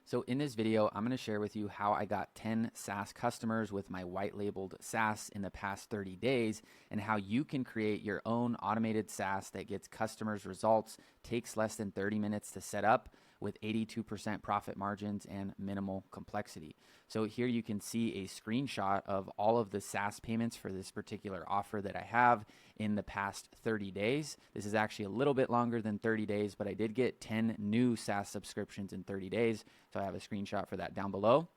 So in this video, I'm going to share with you how I got 10 SaaS customers with my white labeled SaaS in the past 30 days and how you can create your own automated SaaS that gets customers results, takes less than 30 minutes to set up with 82% profit margins and minimal complexity. So here you can see a screenshot of all of the SaaS payments for this particular offer that I have in the past 30 days. This is actually a little bit longer than 30 days, but I did get 10 new SaaS subscriptions in 30 days. So I have a screenshot for that down below.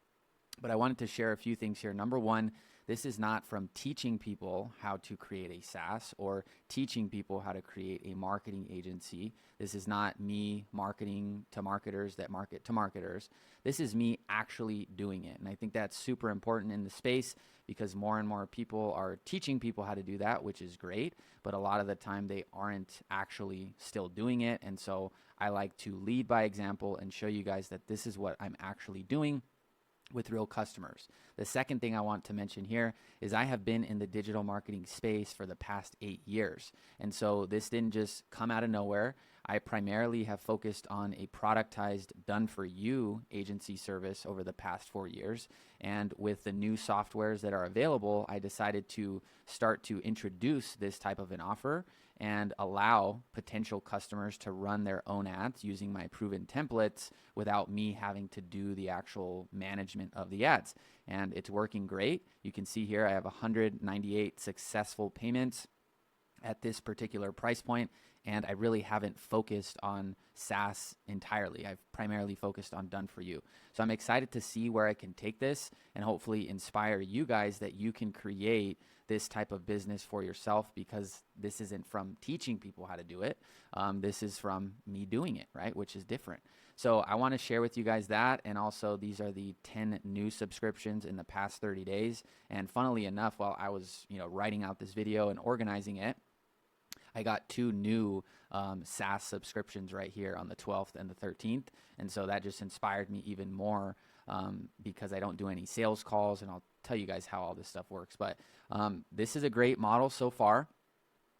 But I wanted to share a few things here. Number one, this is not from teaching people how to create a SaaS or teaching people how to create a marketing agency. This is not me marketing to marketers that market to marketers. This is me actually doing it. And I think that's super important in the space because more and more people are teaching people how to do that, which is great. But a lot of the time they aren't actually still doing it. And so I like to lead by example and show you guys that this is what I'm actually doing with real customers. The second thing I want to mention here is I have been in the digital marketing space for the past 8 years. And so this didn't just come out of nowhere. I primarily have focused on a productized done-for-you agency service over the past 4 years. And with the new softwares that are available, I decided to start to introduce this type of an offer and allow potential customers to run their own ads using my proven templates without me having to do the actual management of the ads. And it's working great. You can see here I have 198 successful payments at this particular price point, and I really haven't focused on SaaS entirely. I've primarily focused on done for you. So I'm excited to see where I can take this and hopefully inspire you guys that you can create this type of business for yourself, because this isn't from teaching people how to do it. This is from me doing it, right? Which is different. So I want to share with you guys that. And also these are the 10 new subscriptions in the past 30 days. And funnily enough, while I was, writing out this video and organizing it, I got 2 new SaaS subscriptions right here on the 12th and the 13th. And so that just inspired me even more because I don't do any sales calls, and I'll tell you guys how all this stuff works. But this is a great model so far.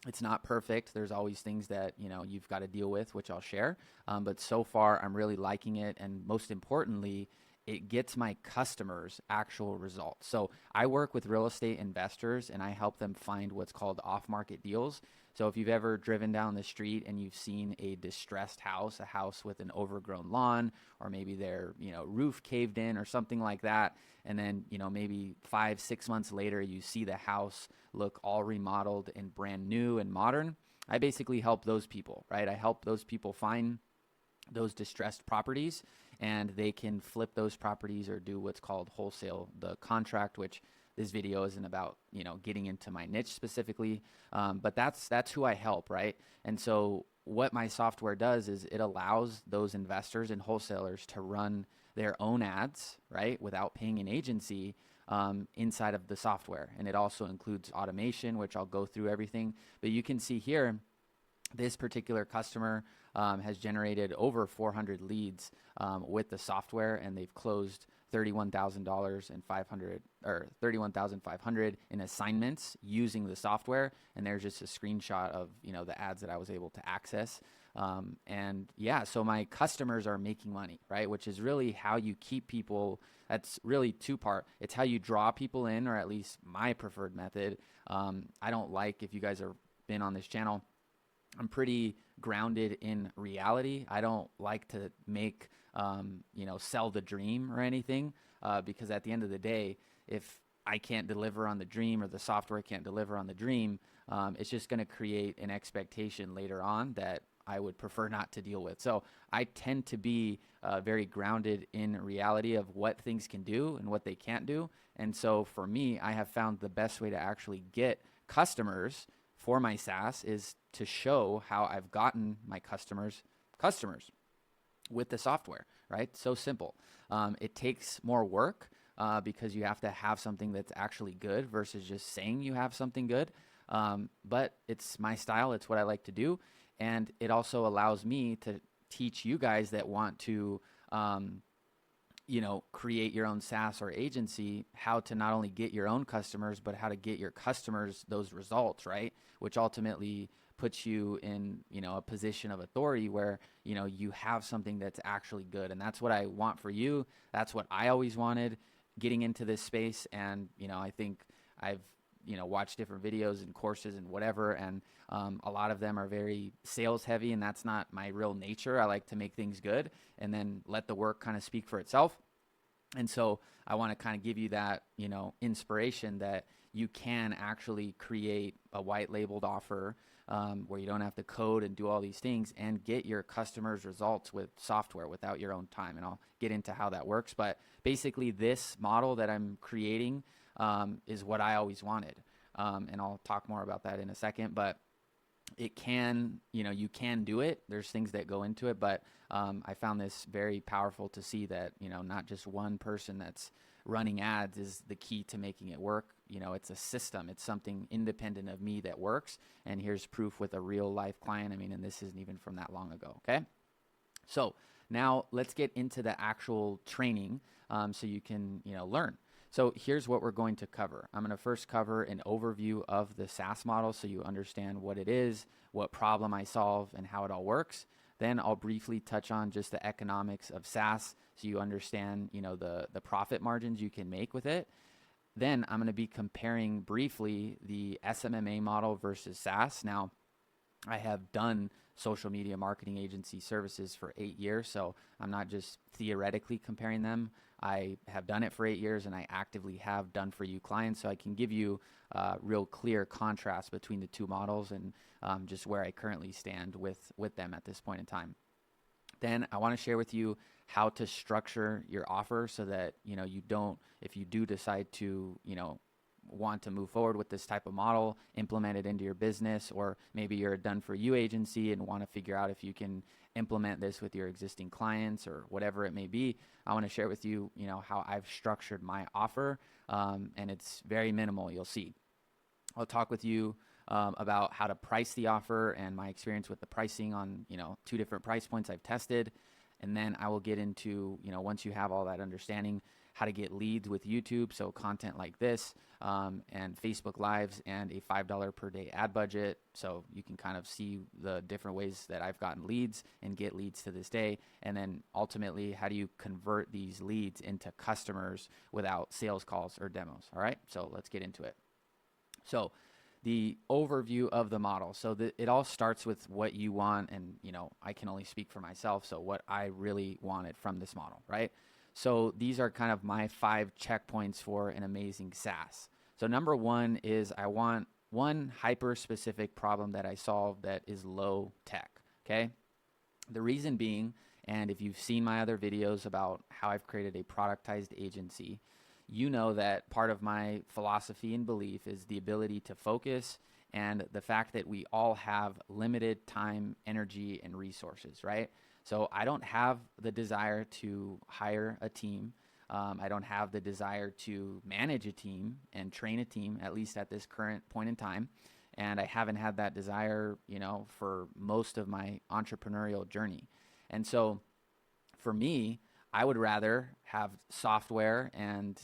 It's not perfect. There's always things that, you've got to deal with, which I'll share. But so far, I'm really liking it. And most importantly, it gets my customers actual results. So I work with real estate investors and I help them find what's called off-market deals. So if you've ever driven down the street and you've seen a distressed house, a house with an overgrown lawn, or maybe their, roof caved in or something like that, and then, maybe 5-6 months later, you see the house look all remodeled and brand new and modern, I basically help those people, right? I help those people find those distressed properties, and they can flip those properties or do what's called wholesale the contract, which this video isn't about, getting into my niche specifically, but that's who I help, right? And so what my software does is it allows those investors and wholesalers to run their own ads, right, without paying an agency inside of the software. And it also includes automation, which I'll go through everything. But you can see here, this particular customer has generated over 400 leads with the software, and they've closed $31,500 in assignments using the software. And there's just a screenshot of the ads that I was able to access. And yeah, so my customers are making money, right? Which is really how you keep people. That's really 2-part. It's how you draw people in, or at least my preferred method. I don't like, if you guys have been on this channel, I'm pretty grounded in reality. I don't like to make, sell the dream or anything, because at the end of the day, if I can't deliver on the dream or the software can't deliver on the dream, it's just going to create an expectation later on that I would prefer not to deal with. So I tend to be very grounded in reality of what things can do and what they can't do. And so for me, I have found the best way to actually get customers for my SaaS is to show how I've gotten my customers with the software, right? So simple. It takes more work because you have to have something that's actually good versus just saying you have something good. But it's my style. It's what I like to do. And it also allows me to teach you guys that want to create your own SaaS or agency, how to not only get your own customers, but how to get your customers those results, right? Which ultimately puts you in, a position of authority where, you have something that's actually good. And that's what I want for you. That's what I always wanted getting into this space. And, I think I've, watched different videos and courses and whatever. And a lot of them are very sales heavy, and that's not my real nature. I like to make things good and then let the work kind of speak for itself. And so I want to kind of give you that, inspiration that you can actually create a white labeled offer where you don't have to code and do all these things and get your customers' results with software without your own time. And I'll get into how that works. But basically, this model that I'm creating is what I always wanted. And I'll talk more about that in a second. But it can, you can do it. There's things that go into it. But I found this very powerful to see that, not just one person that's running ads is the key to making it work. It's a system. It's something independent of me that works. And here's proof with a real life client. And this isn't even from that long ago. Okay. So now let's get into the actual training so you can, learn. So here's what we're going to cover. I'm going to first cover an overview of the SaaS model so you understand what it is, what problem I solve, and how it all works. Then I'll briefly touch on just the economics of SaaS so you understand, the profit margins you can make with it. Then I'm going to be comparing briefly the SMMA model versus SaaS. Now, I have done social media marketing agency services for 8 years, so I'm not just theoretically comparing them. I have done it for 8 years, and I actively have done for you clients, so I can give you real clear contrast between the two models and just where I currently stand with them at this point in time. Then I want to share with you how to structure your offer so that, you don't, if you do decide to, want to move forward with this type of model, implement it into your business, or maybe you're a done-for-you agency and want to figure out if you can implement this with your existing clients or whatever it may be. I want to share with you, how I've structured my offer, and it's very minimal, you'll see. I'll talk with you about how to price the offer and my experience with the pricing on, 2 different price points I've tested. And then I will get into, once you have all that understanding, how to get leads with YouTube, so content like this, and Facebook Lives, and a $5 per day ad budget, so you can kind of see the different ways that I've gotten leads and get leads to this day. And then ultimately, how do you convert these leads into customers without sales calls or demos? All right, so let's get into it. So the overview of the model. So it all starts with what you want, and I can only speak for myself, so what I really wanted from this model, right? So these are kind of my 5 checkpoints for an amazing SaaS. So number 1 is I want one hyper-specific problem that I solve that is low tech, okay? The reason being, and if you've seen my other videos about how I've created a productized agency, you know that part of my philosophy and belief is the ability to focus and the fact that we all have limited time, energy, and resources, right? So I don't have the desire to hire a team. I don't have the desire to manage a team and train a team, at least at this current point in time. And I haven't had that desire, for most of my entrepreneurial journey. And so for me, I would rather have software and,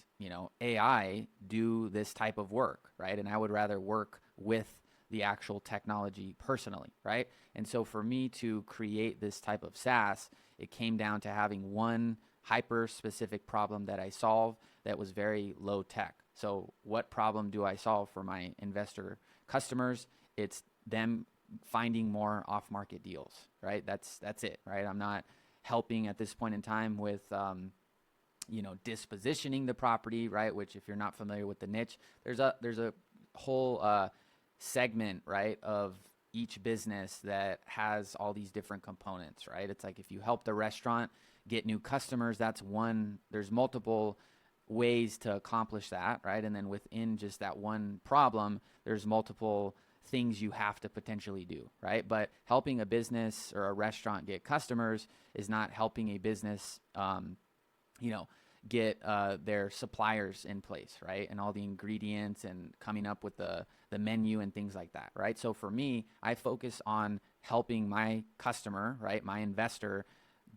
AI do this type of work, right? And I would rather work with the actual technology personally, right? And so for me to create this type of SaaS, it came down to having one hyper-specific problem that I solve that was very low tech. So what problem do I solve for my investor customers? It's them finding more off-market deals, right? That's it, right? I'm not helping at this point in time with, dispositioning the property, right? Which, if you're not familiar with the niche, there's a whole segment, right, of each business that has all these different components, right? It's like if you help the restaurant get new customers, that's one. There's multiple ways to accomplish that, right? And then within just that one problem, there's multiple things you have to potentially do, right? But helping a business or a restaurant get customers is not helping a business, get their suppliers in place, right? And all the ingredients and coming up with the menu and things like that, right? So for me, I focus on helping my customer, right, my investor,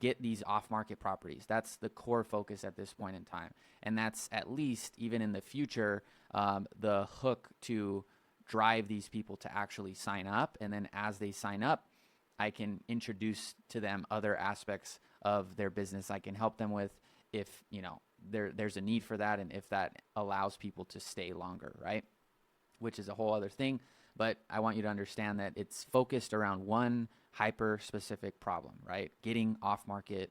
get these off-market properties. That's the core focus at this point in time. And that's, at least even in the future, the hook to drive these people to actually sign up. And then as they sign up, I can introduce to them other aspects of their business I can help them with if, there's a need for that, and if that allows people to stay longer, right? Which is a whole other thing. But I want you to understand that it's focused around one hyper-specific problem, right? Getting off-market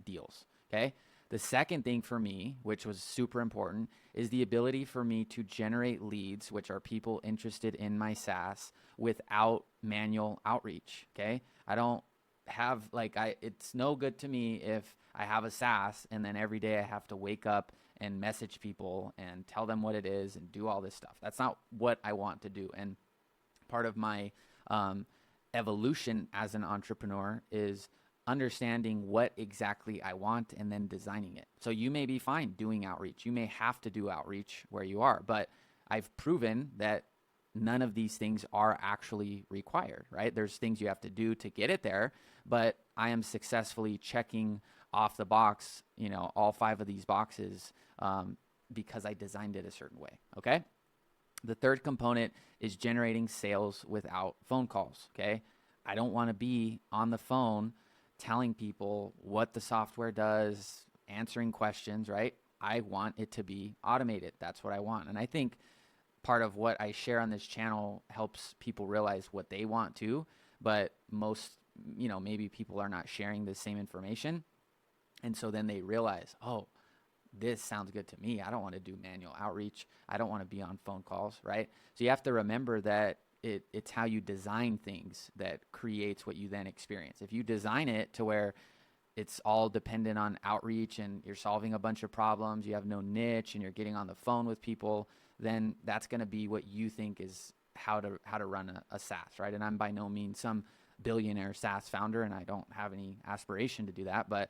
deals, okay? The second thing for me, which was super important, is the ability for me to generate leads, which are people interested in my SaaS, without manual outreach, okay? I don't have, it's no good to me if I have a SaaS and then every day I have to wake up and message people and tell them what it is and do all this stuff. That's not what I want to do. And part of my evolution as an entrepreneur is understanding what exactly I want and then designing it. So you may be fine doing outreach. You may have to do outreach where you are, but I've proven that none of these things are actually required, right? There's things you have to do to get it there, but I am successfully checking off the box, all 5 of these boxes because I designed it a certain way, okay? The third component is generating sales without phone calls, okay? I don't want to be on the phone telling people what the software does, answering questions, right? I want it to be automated. That's what I want. And I think part of what I share on this channel helps people realize what they want too, but most, maybe people are not sharing the same information. And so then they realize, oh, this sounds good to me. I don't want to do manual outreach. I don't want to be on phone calls, right? So you have to remember that it's how you design things that creates what you then experience. If you design it to where it's all dependent on outreach and you're solving a bunch of problems, you have no niche, and you're getting on the phone with people, then that's going to be what you think is how to run a SaaS, right? And I'm by no means some billionaire SaaS founder, and I don't have any aspiration to do that. But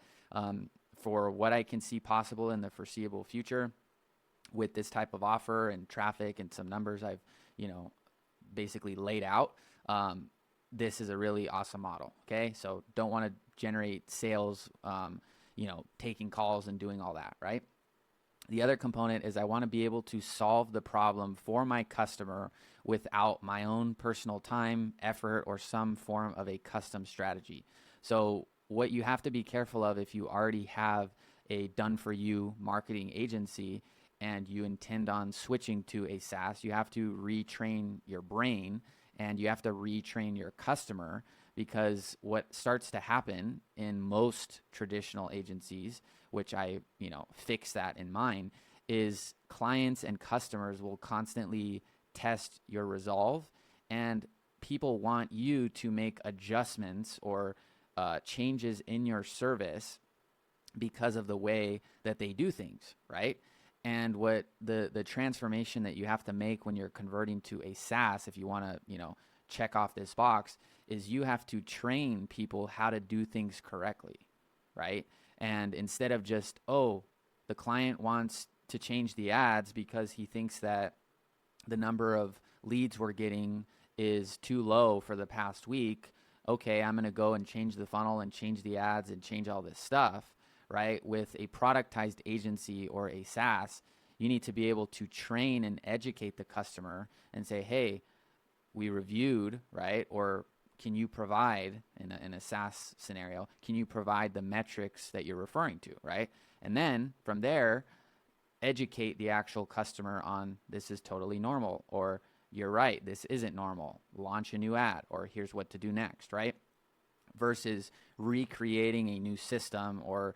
for what I can see possible in the foreseeable future with this type of offer and traffic and some numbers I've, basically laid out, this is a really awesome model, okay? So don't want to generate sales, taking calls and doing all that, right? The other component is I want to be able to solve the problem for my customer without my own personal time, effort, or some form of a custom strategy. So what you have to be careful of if you already have a done-for-you marketing agency and you intend on switching to a SaaS, you have to retrain your brain and you have to retrain your customer, because what starts to happen in most traditional agencies, which I, fix that in mine, is clients and customers will constantly test your resolve, and people want you to make adjustments or changes in your service because of the way that they do things, right? And what the transformation that you have to make when you're converting to a SaaS, if you want to, check off this box, is you have to train people how to do things correctly, right? And instead of just, the client wants to change the ads because he thinks that the number of leads we're getting is too low for the past week, okay, I'm going to go and change the funnel and change the ads and change all this stuff, right? With a productized agency or a SaaS, you need to be able to train and educate the customer and say, hey, we reviewed, right? Or can you provide, in a SaaS scenario, can you provide the metrics that you're referring to, right? And then from there, educate the actual customer on this is totally normal, or you're right, this isn't normal. Launch a new ad, or here's what to do next, right? Versus recreating a new system or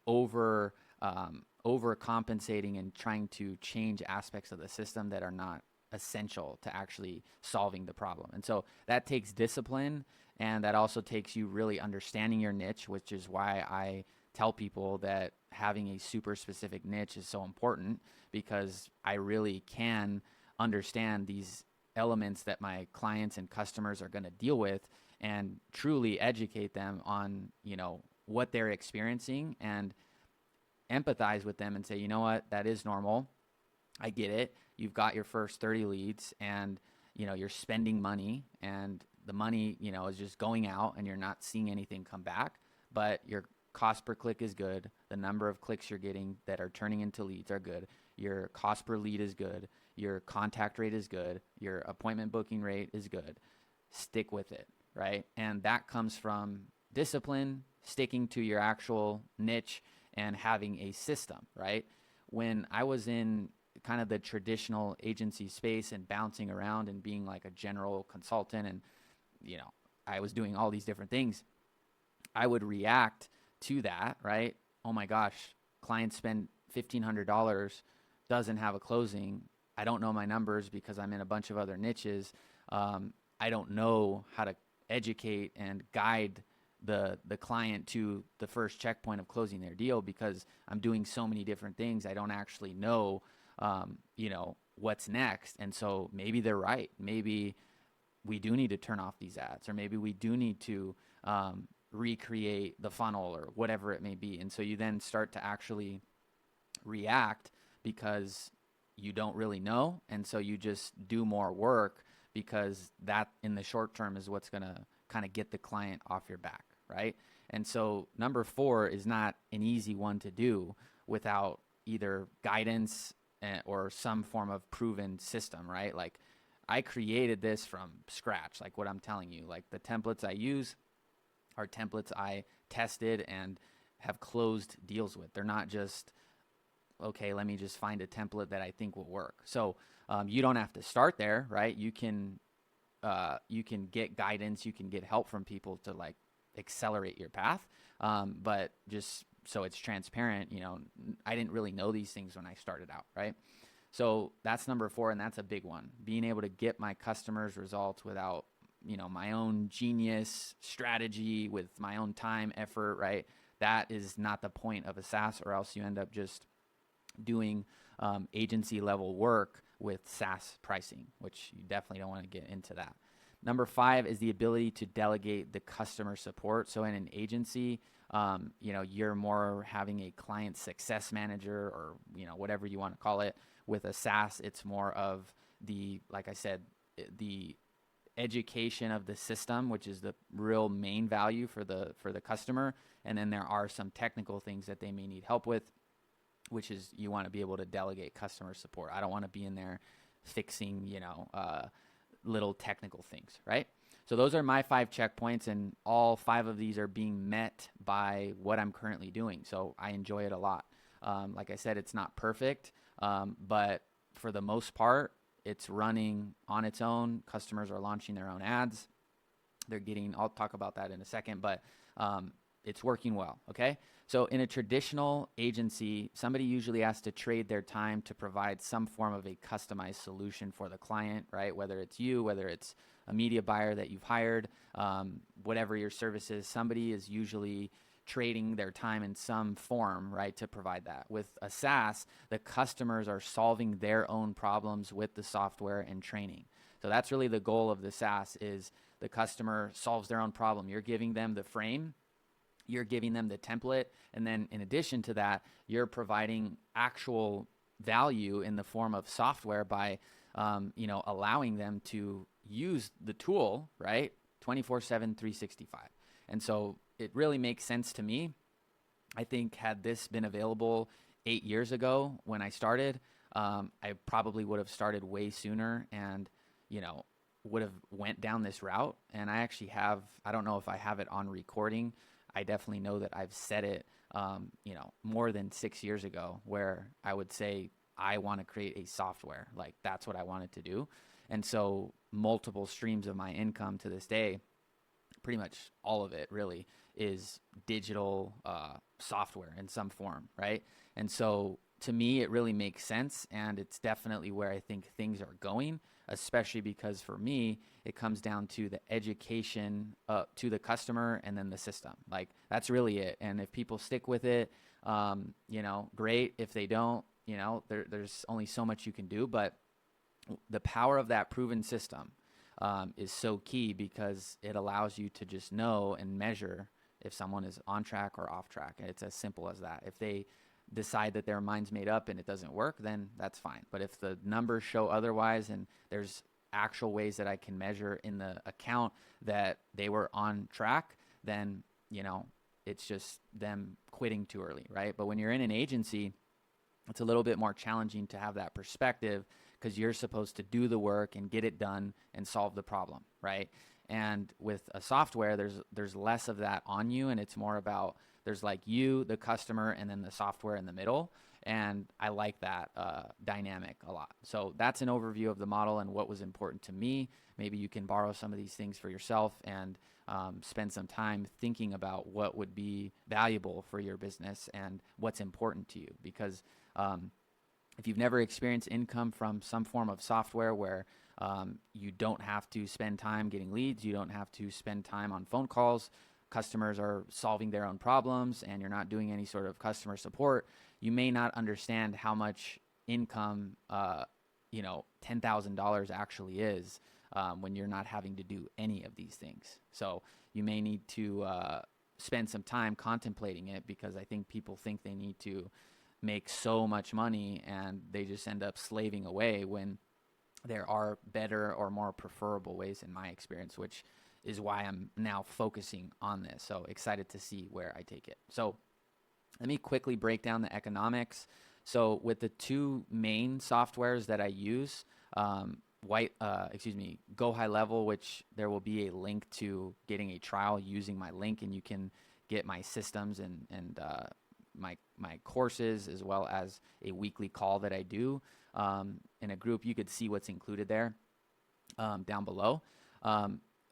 overcompensating and trying to change aspects of the system that are not essential to actually solving the problem. And so that takes discipline, and that also takes you really understanding your niche, which is why I tell people that having a super specific niche is so important, because I really can understand these elements that my clients and customers are going to deal with and truly educate them on, what they're experiencing, and empathize with them and say, you know what, that is normal. I get it. You've got your first 30 leads and, you're spending money, and the money, is just going out and you're not seeing anything come back, but you're cost per click is good. The number of clicks you're getting that are turning into leads are good. Your cost per lead is good. Your contact rate is good. Your appointment booking rate is good. Stick with it, right? And that comes from discipline, sticking to your actual niche, and having a system, right? When I was in kind of the traditional agency space and bouncing around and being like a general consultant, and I was doing all these different things, I would react to that, right? Oh my gosh, clients spend $1,500, doesn't have a closing. I don't know my numbers because I'm in a bunch of other niches. I don't know how to educate and guide the client to the first checkpoint of closing their deal because I'm doing so many different things. I don't actually know, what's next. And so maybe they're right. Maybe we do need to turn off these ads, or maybe we do need to recreate the funnel or whatever it may be. And so you then start to actually react because you don't really know. And so you just do more work because that in the short term is what's going to kind of get the client off your back, right? And so number 4 is not an easy one to do without either guidance or some form of proven system, right? Like I created this from scratch, like what I'm telling you, like the templates I use are templates I tested and have closed deals with. They're not just, okay, let me just find a template that I think will work. So you don't have to start there, right? You can get guidance, you can get help from people to like accelerate your path. But just so it's transparent, I didn't really know these things when I started out, right? So that's number 4, and that's a big one. Being able to get my customers results without, my own genius strategy with my own time, effort, right? That is not the point of a SaaS, or else you end up just doing agency level work with SaaS pricing, which you definitely don't want to get into that. Number 5 is the ability to delegate the customer support. So in an agency, you're more having a client success manager or, whatever you want to call it. With a SaaS, it's more of like I said, the education of the system, which is the real main value for the customer. And then there are some technical things that they may need help with, which is you want to be able to delegate customer support. I don't want to be in there fixing, little technical things, right? So those are my 5 checkpoints, and all 5 of these are being met by what I'm currently doing. So I enjoy it a lot. Like I said, it's not perfect, but for the most part, it's running on its own. Customers are launching their own ads. I'll talk about that in a second, but it's working well, okay? So in a traditional agency, somebody usually has to trade their time to provide some form of a customized solution for the client, right? Whether it's you, whether it's a media buyer that you've hired, whatever your service is, somebody is usually trading their time in some form, right, to provide that. With a SaaS, the customers are solving their own problems with the software and training. So that's really the goal of the SaaS, is the customer solves their own problem. You're giving them the frame, you're giving them the template, and then in addition to that, you're providing actual value in the form of software by, allowing them to use the tool, right, 24/7, 365. And so it really makes sense to me. I think had this been available 8 years ago when I started, I probably would have started way sooner and, would have went down this route. And I actually I don't know if I have it on recording. I definitely know that I've said it, more than 6 years ago, where I would say I want to create a software. Like that's what I wanted to do. And so multiple streams of my income to this day, pretty much all of it really, is digital software in some form, right? And so to me, it really makes sense, and it's definitely where I think things are going, especially because for me, it comes down to the education to the customer and then the system. Like that's really it. And if people stick with it, great. If they don't, there's only so much you can do. But the power of that proven system is so key, because it allows you to just know and measure if someone is on track or off track. And it's as simple as that. If they decide that their mind's made up and it doesn't work, then that's fine. But if the numbers show otherwise, and there's actual ways that I can measure in the account that they were on track, then, it's just them quitting too early, right? But when you're in an agency, it's a little bit more challenging to have that perspective because you're supposed to do the work and get it done and solve the problem, right? And with a software, there's less of that on you, and it's more about there's like you, the customer, and then the software in the middle. And I like that dynamic a lot. So that's an overview of the model and what was important to me. Maybe you can borrow some of these things for yourself and spend some time thinking about what would be valuable for your business and what's important to you. Because if you've never experienced income from some form of software where you don't have to spend time getting leads, you don't have to spend time on phone calls, customers are solving their own problems, and you're not doing any sort of customer support, you may not understand how much income, $10,000 actually is when you're not having to do any of these things. So you may need to spend some time contemplating it, because I think people think they need to make so much money and they just end up slaving away, when there are better or more preferable ways, in my experience, which is why I'm now focusing on this. So excited to see where I take it. So let me quickly break down the economics. So with the two main softwares that I use, GoHighLevel, which there will be a link to getting a trial using my link, and you can get my systems and my courses, as well as a weekly call that I do in a group. You could see what's included there down below.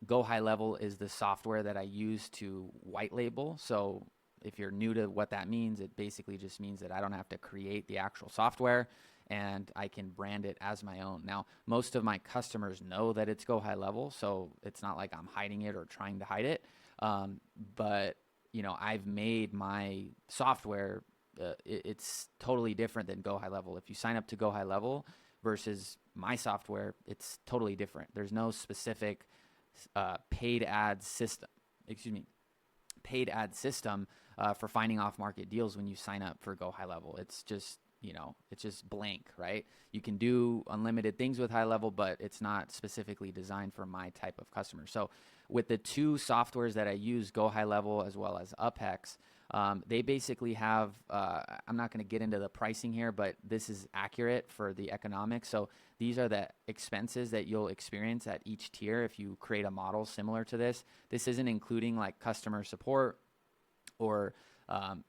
GoHighLevel is the software that I use to white label. So if you're new to what that means, it basically just means that I don't have to create the actual software and I can brand it as my own. Now, most of my customers know that it's GoHighLevel, so it's not like I'm hiding it or trying to hide it. But I've made my software, it's totally different than GoHighLevel. If you sign up to GoHighLevel versus my software, it's totally different. There's no specific paid ad system for finding off-market deals when you sign up for GoHighLevel. It's just blank, right? You can do unlimited things with HighLevel, but it's not specifically designed for my type of customer. So with the two softwares that I use, GoHighLevel as well as UpHex, they basically have, I'm not going to get into the pricing here, but this is accurate for the economics. So these are the expenses that you'll experience at each tier if you create a model similar to this. This isn't including like customer support or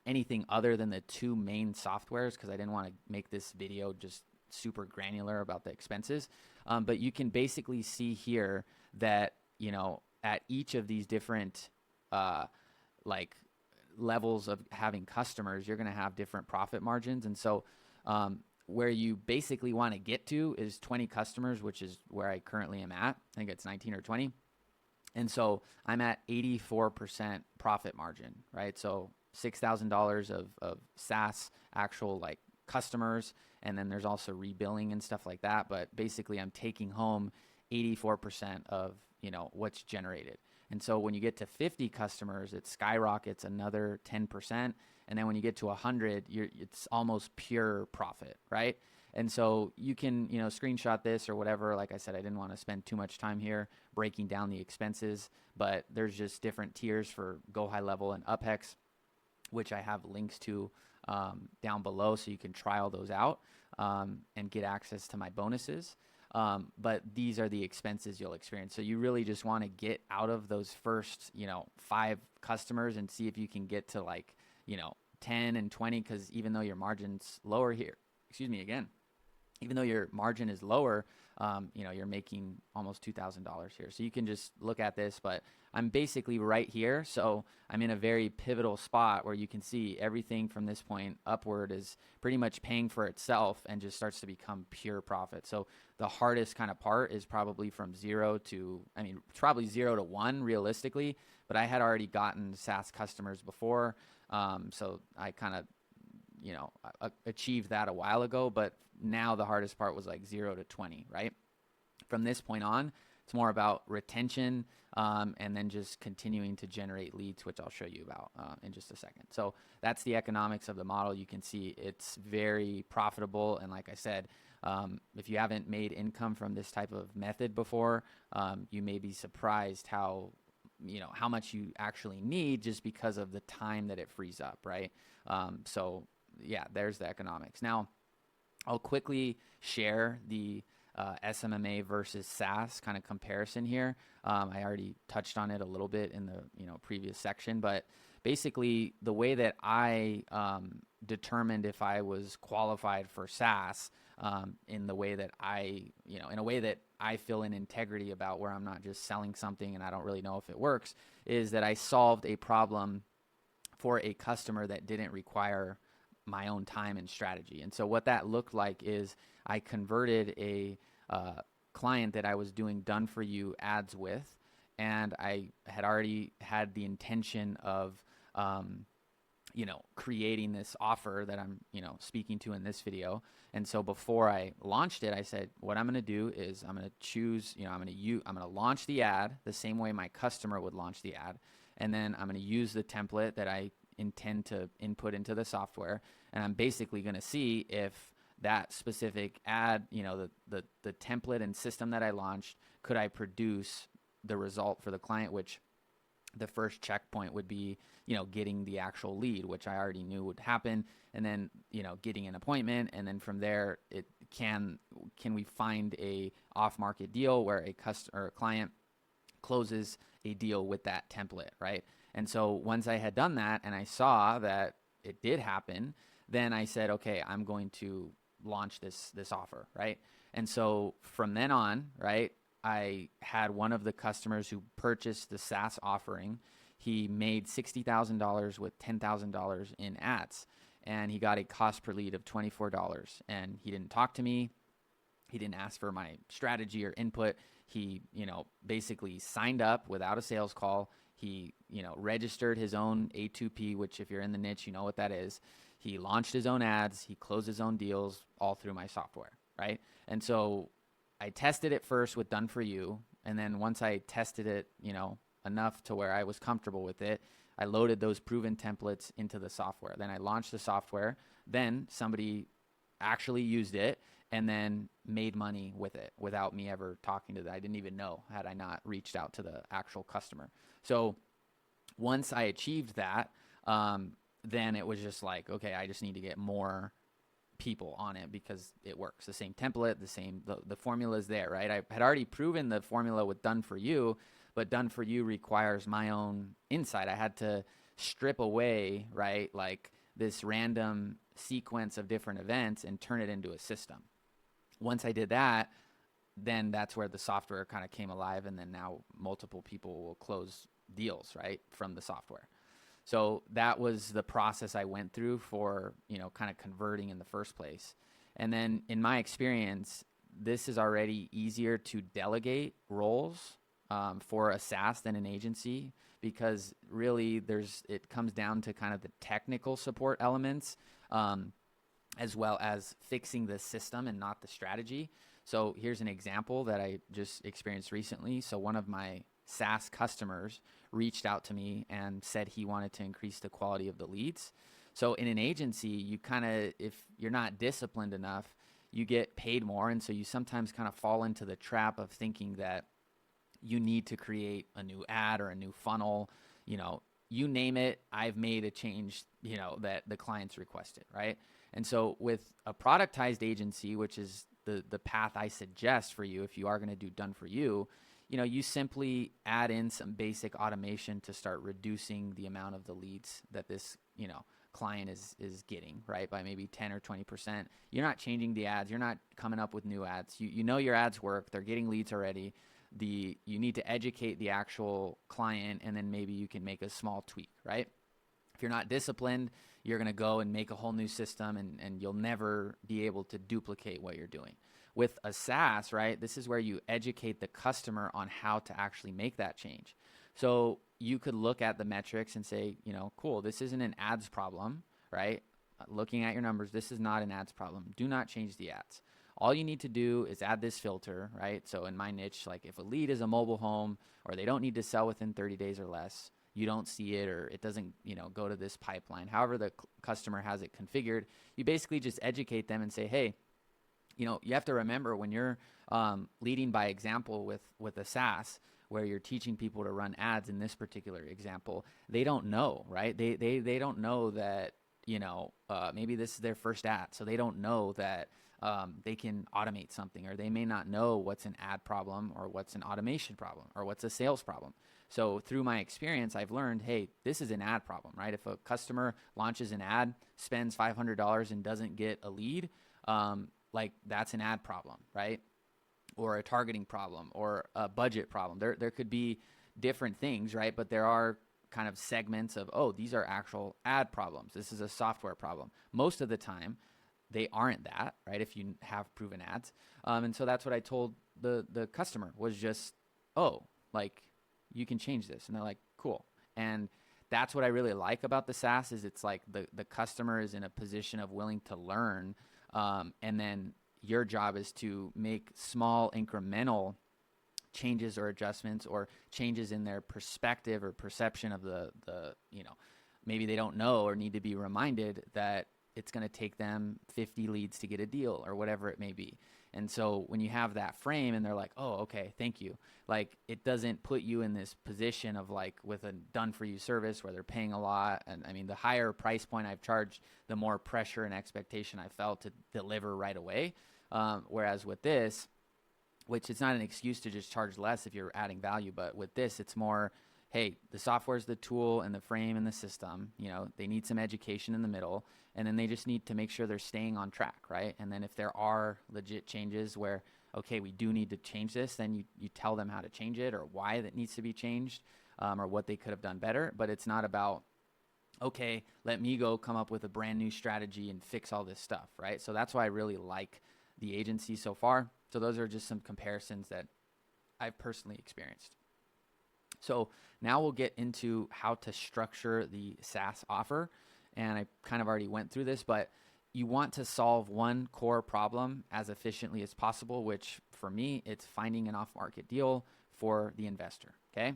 anything other than the two main softwares, because I didn't want to make this video just super granular about the expenses. But you can basically see here that, at each of these different levels of having customers, you're going to have different profit margins. And so where you basically want to get to is 20 customers, which is where I currently am at. I think it's 19 or 20. And so I'm at 84% profit margin, right? So $6,000 of SaaS actual customers, and then there's also rebilling and stuff like that. But basically I'm taking home 84% of what's generated. And so when you get to 50 customers, it skyrockets another 10. And then when you get to 100, it's almost pure profit, right? And so you can, screenshot this or whatever. Like I said, I didn't want to spend too much time here breaking down the expenses, but there's just different tiers for GoHighLevel and UpHex, which I have links to down below, so you can trial those out and get access to my bonuses. But these are the expenses you'll experience. So you really just want to get out of those first, 5 customers and see if you can get to 10 and 20, because even though your margin's lower here, even though your margin is lower, you're making almost $2,000 here. So you can just look at this, but I'm basically right here. So I'm in a very pivotal spot where you can see everything from this point upward is pretty much paying for itself and just starts to become pure profit. So the hardest kind of part is probably from 0 to 1 realistically, but I had already gotten SaaS customers before. So I kind of, achieved that a while ago, but now the hardest part was 0 to 20, right? From this point on, it's more about retention and then just continuing to generate leads, which I'll show you about in just a second. So that's the economics of the model. You can see it's very profitable. And like I said, if you haven't made income from this type of method before, you may be surprised how how much you actually need just because of the time that it frees up, right? So yeah, there's the economics. Now, I'll quickly share the SMMA versus SaaS kind of comparison here. I already touched on it a little bit in the previous section, but basically the way that I determined if I was qualified for SaaS in the way that in a way that I feel in integrity about where I'm not just selling something and I don't really know if it works, is that I solved a problem for a customer that didn't require my own time and strategy. And so what that looked like is I converted a client that I was doing done for you ads with, and I had already had the intention of creating this offer that I'm speaking to in this video. And so before I launched it, I said, what I'm going to do is I'm going to choose, I'm going to launch the ad the same way my customer would launch the ad. And then I'm going to use the template that I intend to input into the software. And I'm basically going to see if that specific ad, the template and system that I launched, could I produce the result for the client, which the first checkpoint would be, getting the actual lead, which I already knew would happen, and then, getting an appointment. And then from there, it can we find a off-market deal where a customer or a client closes a deal with that template, right? And so once I had done that and I saw that it did happen, then I said, okay, I'm going to launch this offer, right? And so from then on, right, I had one of the customers who purchased the SaaS offering. He made $60,000 with $10,000 in ads, and he got a cost per lead of $24. And he didn't talk to me. He didn't ask for my strategy or input. He, basically signed up without a sales call. He, registered his own A2P, which if you're in the niche, you know what that is. He launched his own ads. He closed his own deals all through my software, right? And so I tested it first with Done For You. And then once I tested it, enough to where I was comfortable with it, I loaded those proven templates into the software. Then I launched the software. Then somebody actually used it and then made money with it without me ever talking to them. I didn't even know had I not reached out to the actual customer. So once I achieved that, then it was just like, okay, I just need to get more people on it because it works. The same template, the formula is there, right? I had already proven the formula with Done For You, but Done For You requires my own insight. I had to strip away, right, like this random sequence of different events and turn it into a system. Once I did that, then that's where the software kind of came alive, and then now multiple people will close deals, right, from the software. So that was the process I went through for, kind of converting in the first place. And then in my experience, this is already easier to delegate roles for a SaaS than an agency, because really it comes down to kind of the technical support elements as well as fixing the system and not the strategy. So here's an example that I just experienced recently. So one of my SaaS customers reached out to me and said he wanted to increase the quality of the leads. So in an agency, you kind of, if you're not disciplined enough, you get paid more. And so you sometimes kind of fall into the trap of thinking that you need to create a new ad or a new funnel, you name it, I've made a change, that the client's requested, right? And so with a productized agency, which is the path I suggest for you if you are going to do Done For You, you simply add in some basic automation to start reducing the amount of the leads that this, client is getting, right, by maybe 10 or 20%. You're not changing the ads. You're not coming up with new ads. You know your ads work. They're getting leads already. You need to educate the actual client, and then maybe you can make a small tweak, right? If you're not disciplined, you're going to go and make a whole new system, and you'll never be able to duplicate what you're doing. With a SaaS, right, this is where you educate the customer on how to actually make that change. So you could look at the metrics and say, cool, this isn't an ads problem, right? Looking at your numbers, this is not an ads problem. Do not change the ads. All you need to do is add this filter, right? So in my niche, like if a lead is a mobile home or they don't need to sell within 30 days or less, you don't see it, or it doesn't, go to this pipeline. However the customer has it configured, you basically just educate them and say, hey, you have to remember when you're leading by example with a SaaS, where you're teaching people to run ads in this particular example, they don't know, right? They don't know that, maybe this is their first ad. So they don't know that they can automate something, or they may not know what's an ad problem or what's an automation problem or what's a sales problem. So through my experience, I've learned, hey, this is an ad problem, right? If a customer launches an ad, spends $500 and doesn't get a lead, like that's an ad problem, right? Or a targeting problem or a budget problem. There could be different things, right? But there are kind of segments of, oh, these are actual ad problems. This is a software problem. Most of the time, they aren't that, right? If you have proven ads. And so that's what I told the customer was just, oh, like you can change this. And they're like, cool. And that's what I really like about the SaaS is it's like the customer is in a position of willing to learn. And then your job is to make small incremental changes or adjustments or changes in their perspective or perception of the maybe they don't know or need to be reminded that it's going to take them 50 leads to get a deal or whatever it may be. And so when you have that frame and they're like, oh, okay, thank you. Like it doesn't put you in this position of like with a done for you service where they're paying a lot. And I mean, the higher price point I've charged, the more pressure and expectation I felt to deliver right away. Whereas with this, which it's not an excuse to just charge less if you're adding value, but with this, it's more, hey, the software is the tool and the frame and the system. They need some education in the middle, and then they just need to make sure they're staying on track, right? And then if there are legit changes where, okay, we do need to change this, then you tell them how to change it or why that needs to be changed, or what they could have done better. But it's not about, okay, let me go come up with a brand new strategy and fix all this stuff, right? So that's why I really like the agency so far. So those are just some comparisons that I've personally experienced. So now we'll get into how to structure the SaaS offer. And I kind of already went through this, but you want to solve one core problem as efficiently as possible, which for me, it's finding an off-market deal for the investor, okay?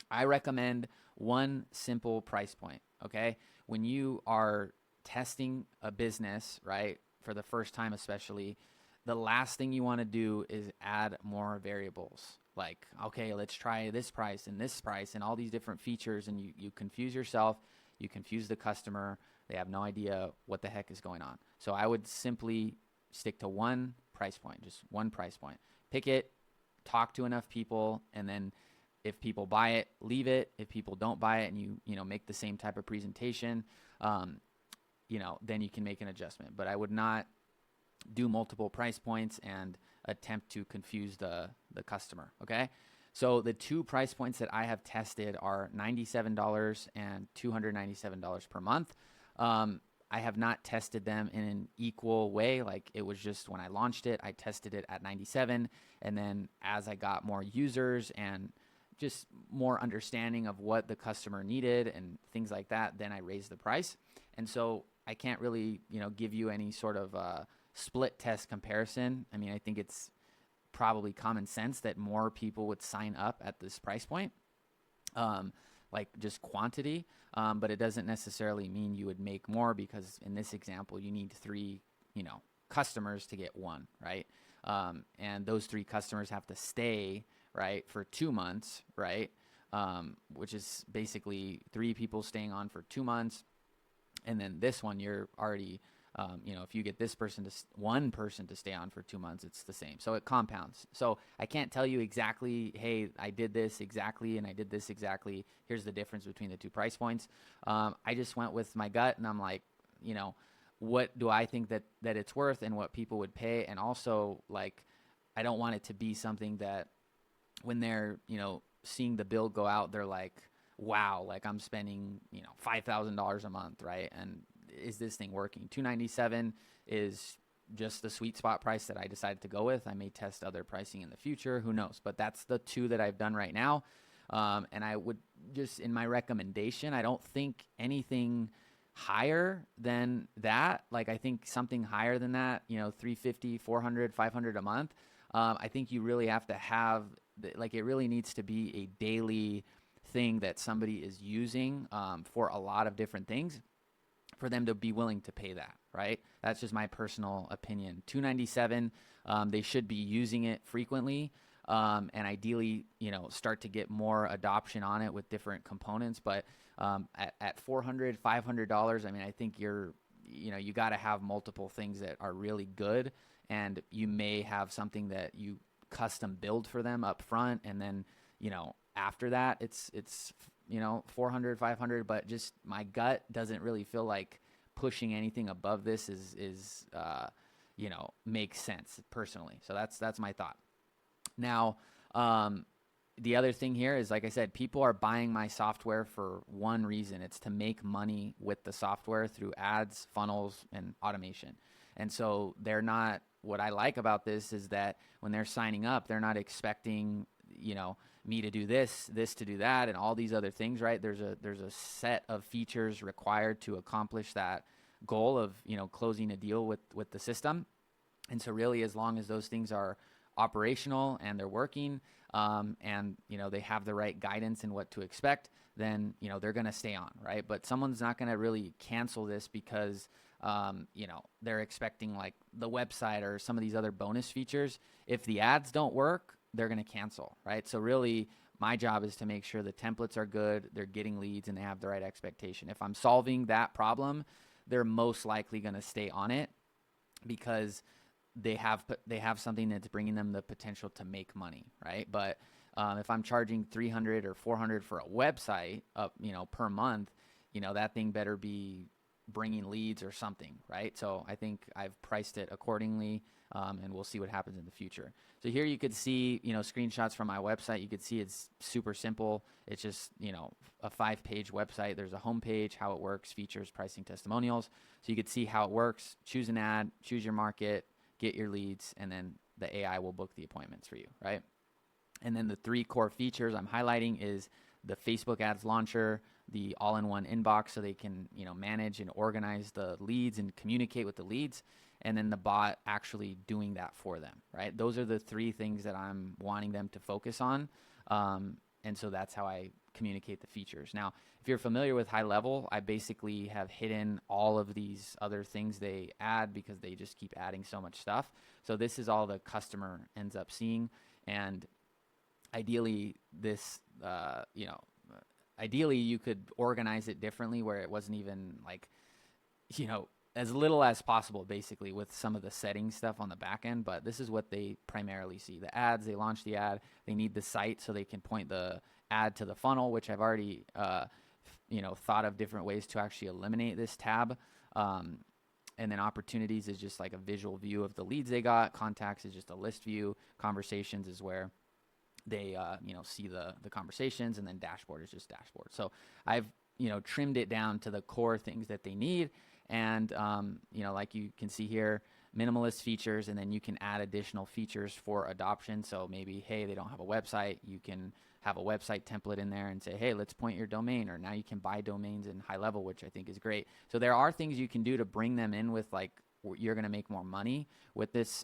I recommend one simple price point, okay? When you are testing a business, right, for the first time especially, the last thing you want to do is add more variables. Like, okay, let's try this price and all these different features, and you confuse yourself, you confuse the customer, they have no idea what the heck is going on. So I would simply stick to one price point, just one price point. Pick it, talk to enough people, and then if people buy it, leave it. If people don't buy it and you make the same type of presentation, then you can make an adjustment. But I would not do multiple price points and attempt to confuse the customer, okay? So the two price points that I have tested are $97 and $297 per month. I have not tested them in an equal way. Like it was just when I launched it, I tested it at 97. And then as I got more users and just more understanding of what the customer needed and things like that, then I raised the price. And so I can't really, give you any sort of split test comparison. I mean, I think it's probably common sense that more people would sign up at this price point, like just quantity, but it doesn't necessarily mean you would make more because in this example, you need 3, customers to get 1, right? And those 3 customers have to stay, right, for 2 months, right? Which is basically 3 people staying on for 2 months. And then this one, you're already, if you get this person one person to stay on for 2 months, it's the same. So it compounds. So I can't tell you exactly, hey, I did this exactly and I did this exactly. Here's the difference between the 2 price points. I just went with my gut and I'm like, what do I think that it's worth and what people would pay? And also, like, I don't want it to be something that when they're, seeing the bill go out, they're like, wow, like I'm spending, $5,000 a month, right? And is this thing working? $297 is just the sweet spot price that I decided to go with. I may test other pricing in the future, who knows? But that's the 2 that I've done right now. And I would just, in my recommendation, I don't think anything higher than that. Like I think something higher than that, $350, $400, $500 a month. I think you really have to have, like it really needs to be a daily thing that somebody is using for a lot of different things for them to be willing to pay that, right? That's just my personal opinion. $297, they should be using it frequently. and ideally, start to get more adoption on it with different components. But at $400, $500, I mean, I think you got to have multiple things that are really good, and you may have something that you custom build for them up front, and then after that it's 400, 500. But just my gut doesn't really feel like pushing anything above this is makes sense personally. So that's my thought. Now, the other thing here is, like I said, people are buying my software for one reason. It's to make money with the software through ads, funnels, and automation. And so what I like about this is that when they're signing up, they're not expecting, me to do this to do that, and all these other things, right? There's a set of features required to accomplish that goal of, closing a deal with the system. And so really, as long as those things are operational and they're working, and they have the right guidance and what to expect, then they're going to stay on, right? But someone's not going to really cancel this because they're expecting like the website or some of these other bonus features. If the ads don't work, they're going to cancel, right? So really, my job is to make sure the templates are good, they're getting leads, and they have the right expectation. If I'm solving that problem, they're most likely going to stay on it because they have something that's bringing them the potential to make money, right? But if I'm charging $300 or $400 for a website per month, that thing better be bringing leads or something, right? So I think I've priced it accordingly, and we'll see what happens in the future. So here you could see, screenshots from my website. You could see it's super simple. It's just, a 5-page website. There's a homepage, how it works, features, pricing, testimonials. So you could see how it works. Choose an ad, choose your market, get your leads, and then the AI will book the appointments for you, right? And then the 3 core features I'm highlighting is the Facebook ads launcher, the all-in-one inbox so they can, manage and organize the leads and communicate with the leads, and then the bot actually doing that for them, right? Those are the 3 things that I'm wanting them to focus on. And so that's how I communicate the features. Now, if you're familiar with HighLevel, I basically have hidden all of these other things they add because they just keep adding so much stuff. So this is all the customer ends up seeing. And ideally, ideally you could organize it differently where it wasn't even like, as little as possible, basically, with some of the setting stuff on the back end. But this is what they primarily see. The ads, they launch the ad. They need the site so they can point the ad to the funnel, which I've already, thought of different ways to actually eliminate this tab. And then opportunities is just like a visual view of the leads they got. Contacts is just a list view. Conversations is where they, see the conversations, and then dashboard is just dashboard. So I've, trimmed it down to the core things that they need. And, like you can see here, minimalist features, and then you can add additional features for adoption. So maybe, hey, they don't have a website. You can have a website template in there and say, hey, let's point your domain, or now you can buy domains in HighLevel, which I think is great. So there are things you can do to bring them in with, like, you're going to make more money with this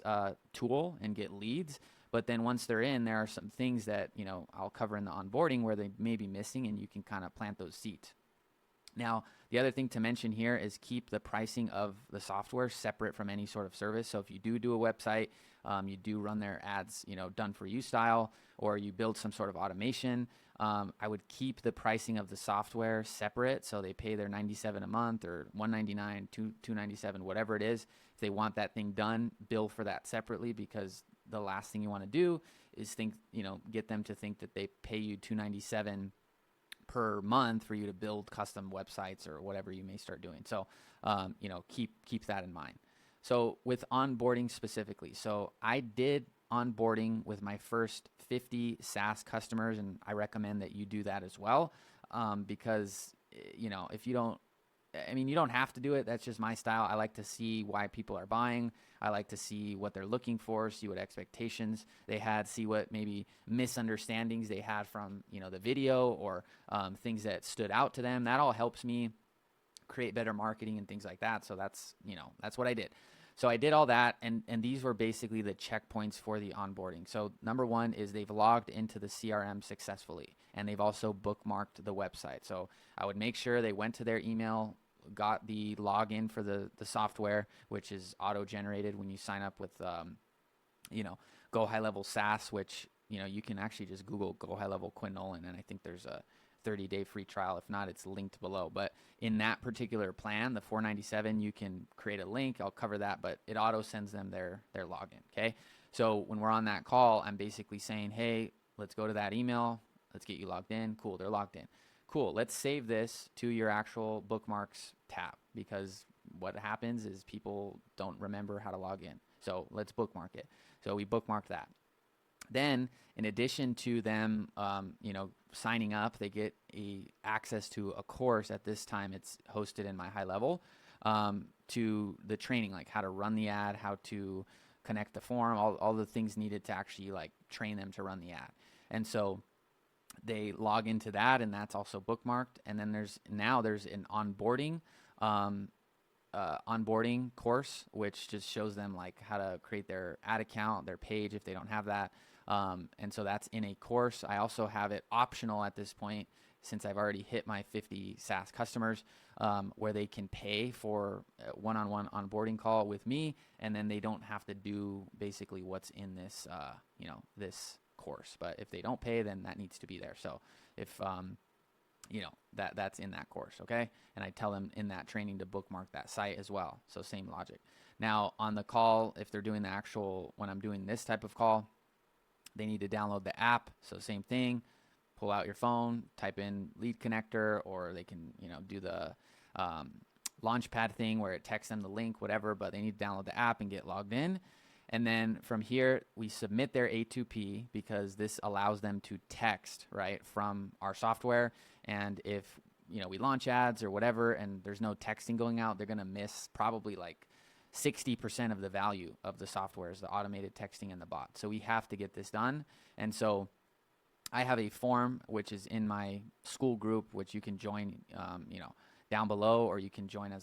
tool and get leads. But then once they're in, there are some things that, I'll cover in the onboarding where they may be missing, and you can kind of plant those seeds. Now, the other thing to mention here is keep the pricing of the software separate from any sort of service. So if you do a website, you do run their ads, done for you style, or you build some sort of automation, I would keep the pricing of the software separate. So they pay their $97 a month or $199, $297, whatever it is. If they want that thing done, bill for that separately, because the last thing you want to do is get them to think that they pay you $297 per month for you to build custom websites or whatever you may start doing. So, keep that in mind. So with onboarding specifically, so I did onboarding with my first 50 SaaS customers, and I recommend that you do that as well, because, if you don't, you don't have to do it. That's just my style. I like to see why people are buying. I like to see what they're looking for, see what expectations they had, see what maybe misunderstandings they had from, the video, or things that stood out to them. That all helps me create better marketing and things like that. So that's what I did. So I did all that, and these were basically the checkpoints for the onboarding. So number 1 is they've logged into the CRM successfully, and they've also bookmarked the website. So I would make sure they went to their email, got the login for the software, which is auto-generated when you sign up with, GoHighLevel SaaS, which you can actually just Google Go High Level Quinn Nolan, and I think there's a 30-day free trial. If not, it's linked below. But in that particular plan, the $497, you can create a link. I'll cover that, but it auto sends them their login. Okay. So when we're on that call, I'm basically saying, hey, let's go to that email. Let's get you logged in. Cool. They're logged in. Cool. Let's save this to your actual bookmarks tab, because what happens is people don't remember how to log in. So let's bookmark it. So we bookmark that. Then, in addition to them, signing up, they get access to a course. At this time, it's hosted in my high level, to the training, like how to run the ad, how to connect the form, all the things needed to actually like train them to run the ad. And so they log into that, and that's also bookmarked. And then there's an onboarding course, which just shows them like how to create their ad account, their page if they don't have that. And so that's in a course. I also have it optional at this point, since I've already hit my 50 SaaS customers, where they can pay for a one-on-one onboarding call with me, and then they don't have to do basically what's in this, this course. But if they don't pay, then that needs to be there. So if that's in that course, okay? And I tell them in that training to bookmark that site as well. So same logic. Now on the call, if they're doing when I'm doing this type of call, they need to download the app. So same thing, pull out your phone, type in lead connector, or they can, do the launchpad thing where it texts them the link, whatever, but they need to download the app and get logged in. And then from here, we submit their A2P, because this allows them to text right from our software. And if, we launch ads or whatever, and there's no texting going out, they're going to miss probably like 60% of the value of the software is the automated texting and the bot. So we have to get this done. And so I have a form which is in my school group, which you can join, down below, or you can join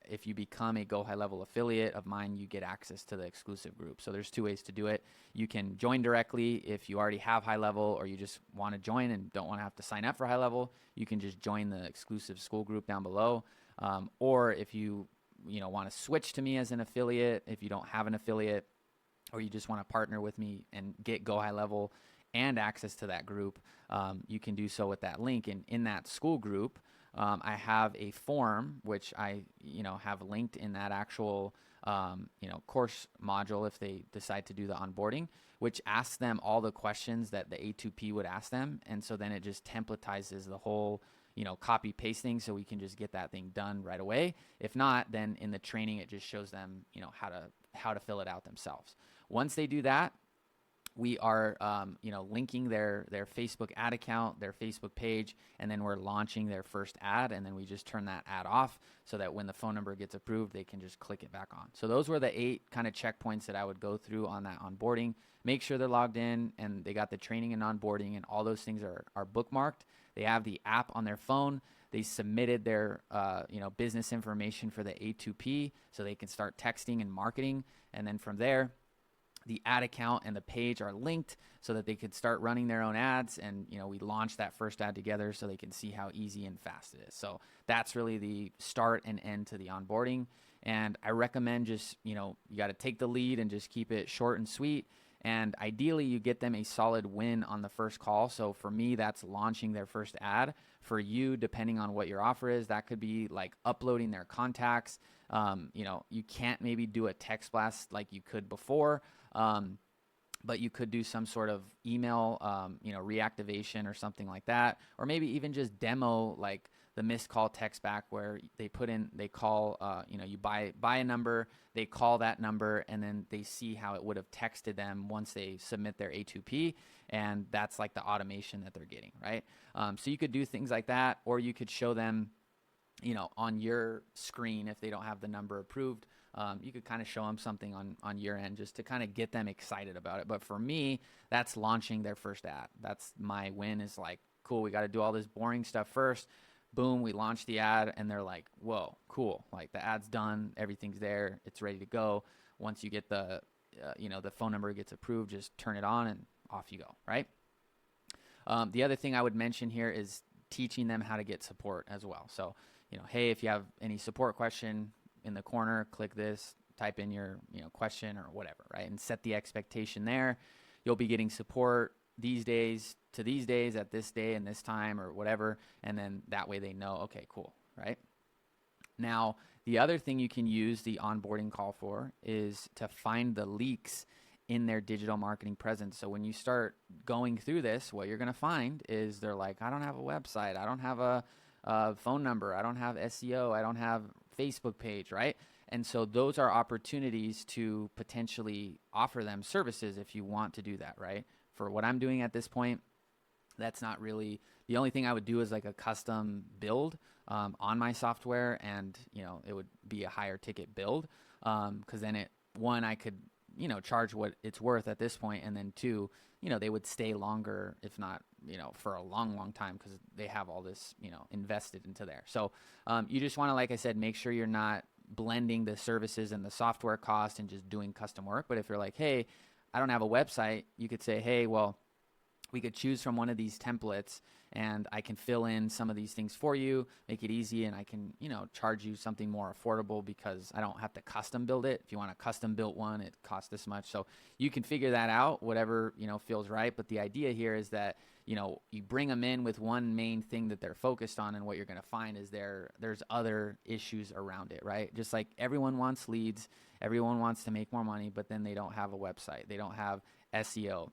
if you become a Go High Level affiliate of mine, you get access to the exclusive group. So there's two ways to do it. You can join directly if you already have High Level, or you just want to join and don't want to have to sign up for High Level. You can just join the exclusive school group down below. Or if you want to switch to me as an affiliate, if you don't have an affiliate, or you just want to partner with me and get Go High Level and access to that group, you can do so with that link. And in that school group, I have a form which I have linked in that actual course module if they decide to do the onboarding, which asks them all the questions that the A2P would ask them. And so then it just templatizes the whole copy pasting, so we can just get that thing done right away. If not, then in the training it just shows them how to fill it out themselves. Once they do that, we are linking their Facebook ad account, their Facebook page, and then we're launching their first ad, and then we just turn that ad off so that when the phone number gets approved, they can just click it back on. So those were the 8 kind of checkpoints that I would go through on that onboarding. Make sure they're logged in and they got the training and onboarding, and all those things are bookmarked. They have the app on their phone. They submitted their business information for the A2P, so they can start texting and marketing. And then from there, the ad account and the page are linked so that they could start running their own ads. And, we launched that first ad together so they can see how easy and fast it is. So that's really the start and end to the onboarding. And I recommend just, you got to take the lead and just keep it short and sweet. And ideally, you get them a solid win on the first call. So for me, that's launching their first ad. For you, depending on what your offer is, that could be like uploading their contacts. You can't maybe do a text blast like you could before, but you could do some sort of email, reactivation or something like that. Or maybe even just demo like the missed call text back, where they call, you buy a number, they call that number, and then they see how it would have texted them once they submit their A2P. And that's like the automation that they're getting, right? So you could do things like that, or you could show them, on your screen, if they don't have the number approved, you could kind of show them something on your end just to kind of get them excited about it. But for me, that's launching their first ad. That's my win, is like, cool, we got to do all this boring stuff first. Boom, we launch the ad, and they're like, whoa, cool. Like, the ad's done, everything's there, it's ready to go. Once you get the phone number gets approved, just turn it on and off you go, right? The other thing I would mention here is teaching them how to get support as well. So, hey, if you have any support question in the corner, click this, type in your question or whatever, right? And set the expectation there. you'll be getting support these days to these days at this day and this time or whatever. And then that way they know, okay, cool, right? Now, the other thing you can use the onboarding call for is to find the leaks in their digital marketing presence. So when you start going through this, what you're going to find is they're like, I don't have a website. I don't have a phone number. I don't have SEO. I don't have Facebook page, right? And so those are opportunities to potentially offer them services if you want to do that, right? For what I'm doing at this point, that's not really, the only thing I would do is like a custom build on my software, and it would be a higher ticket build, because then one, I could charge what it's worth at this point, and then two, they would stay longer, if not for a long time, because they have all this invested into there. So you just want to, like I said, make sure you're not blending the services and the software cost and just doing custom work. But if you're like, hey, I don't have a website, you could say, hey, well, we could choose from one of these templates, and I can fill in some of these things for you, make it easy, and I can, charge you something more affordable because I don't have to custom build it. If you want a custom built one, it costs this much. So you can figure that out, whatever, feels right. But the idea here is that, you bring them in with one main thing that they're focused on, and what you're going to find is there's other issues around it, right? Just like everyone wants leads, everyone wants to make more money, but then they don't have a website. They don't have SEO.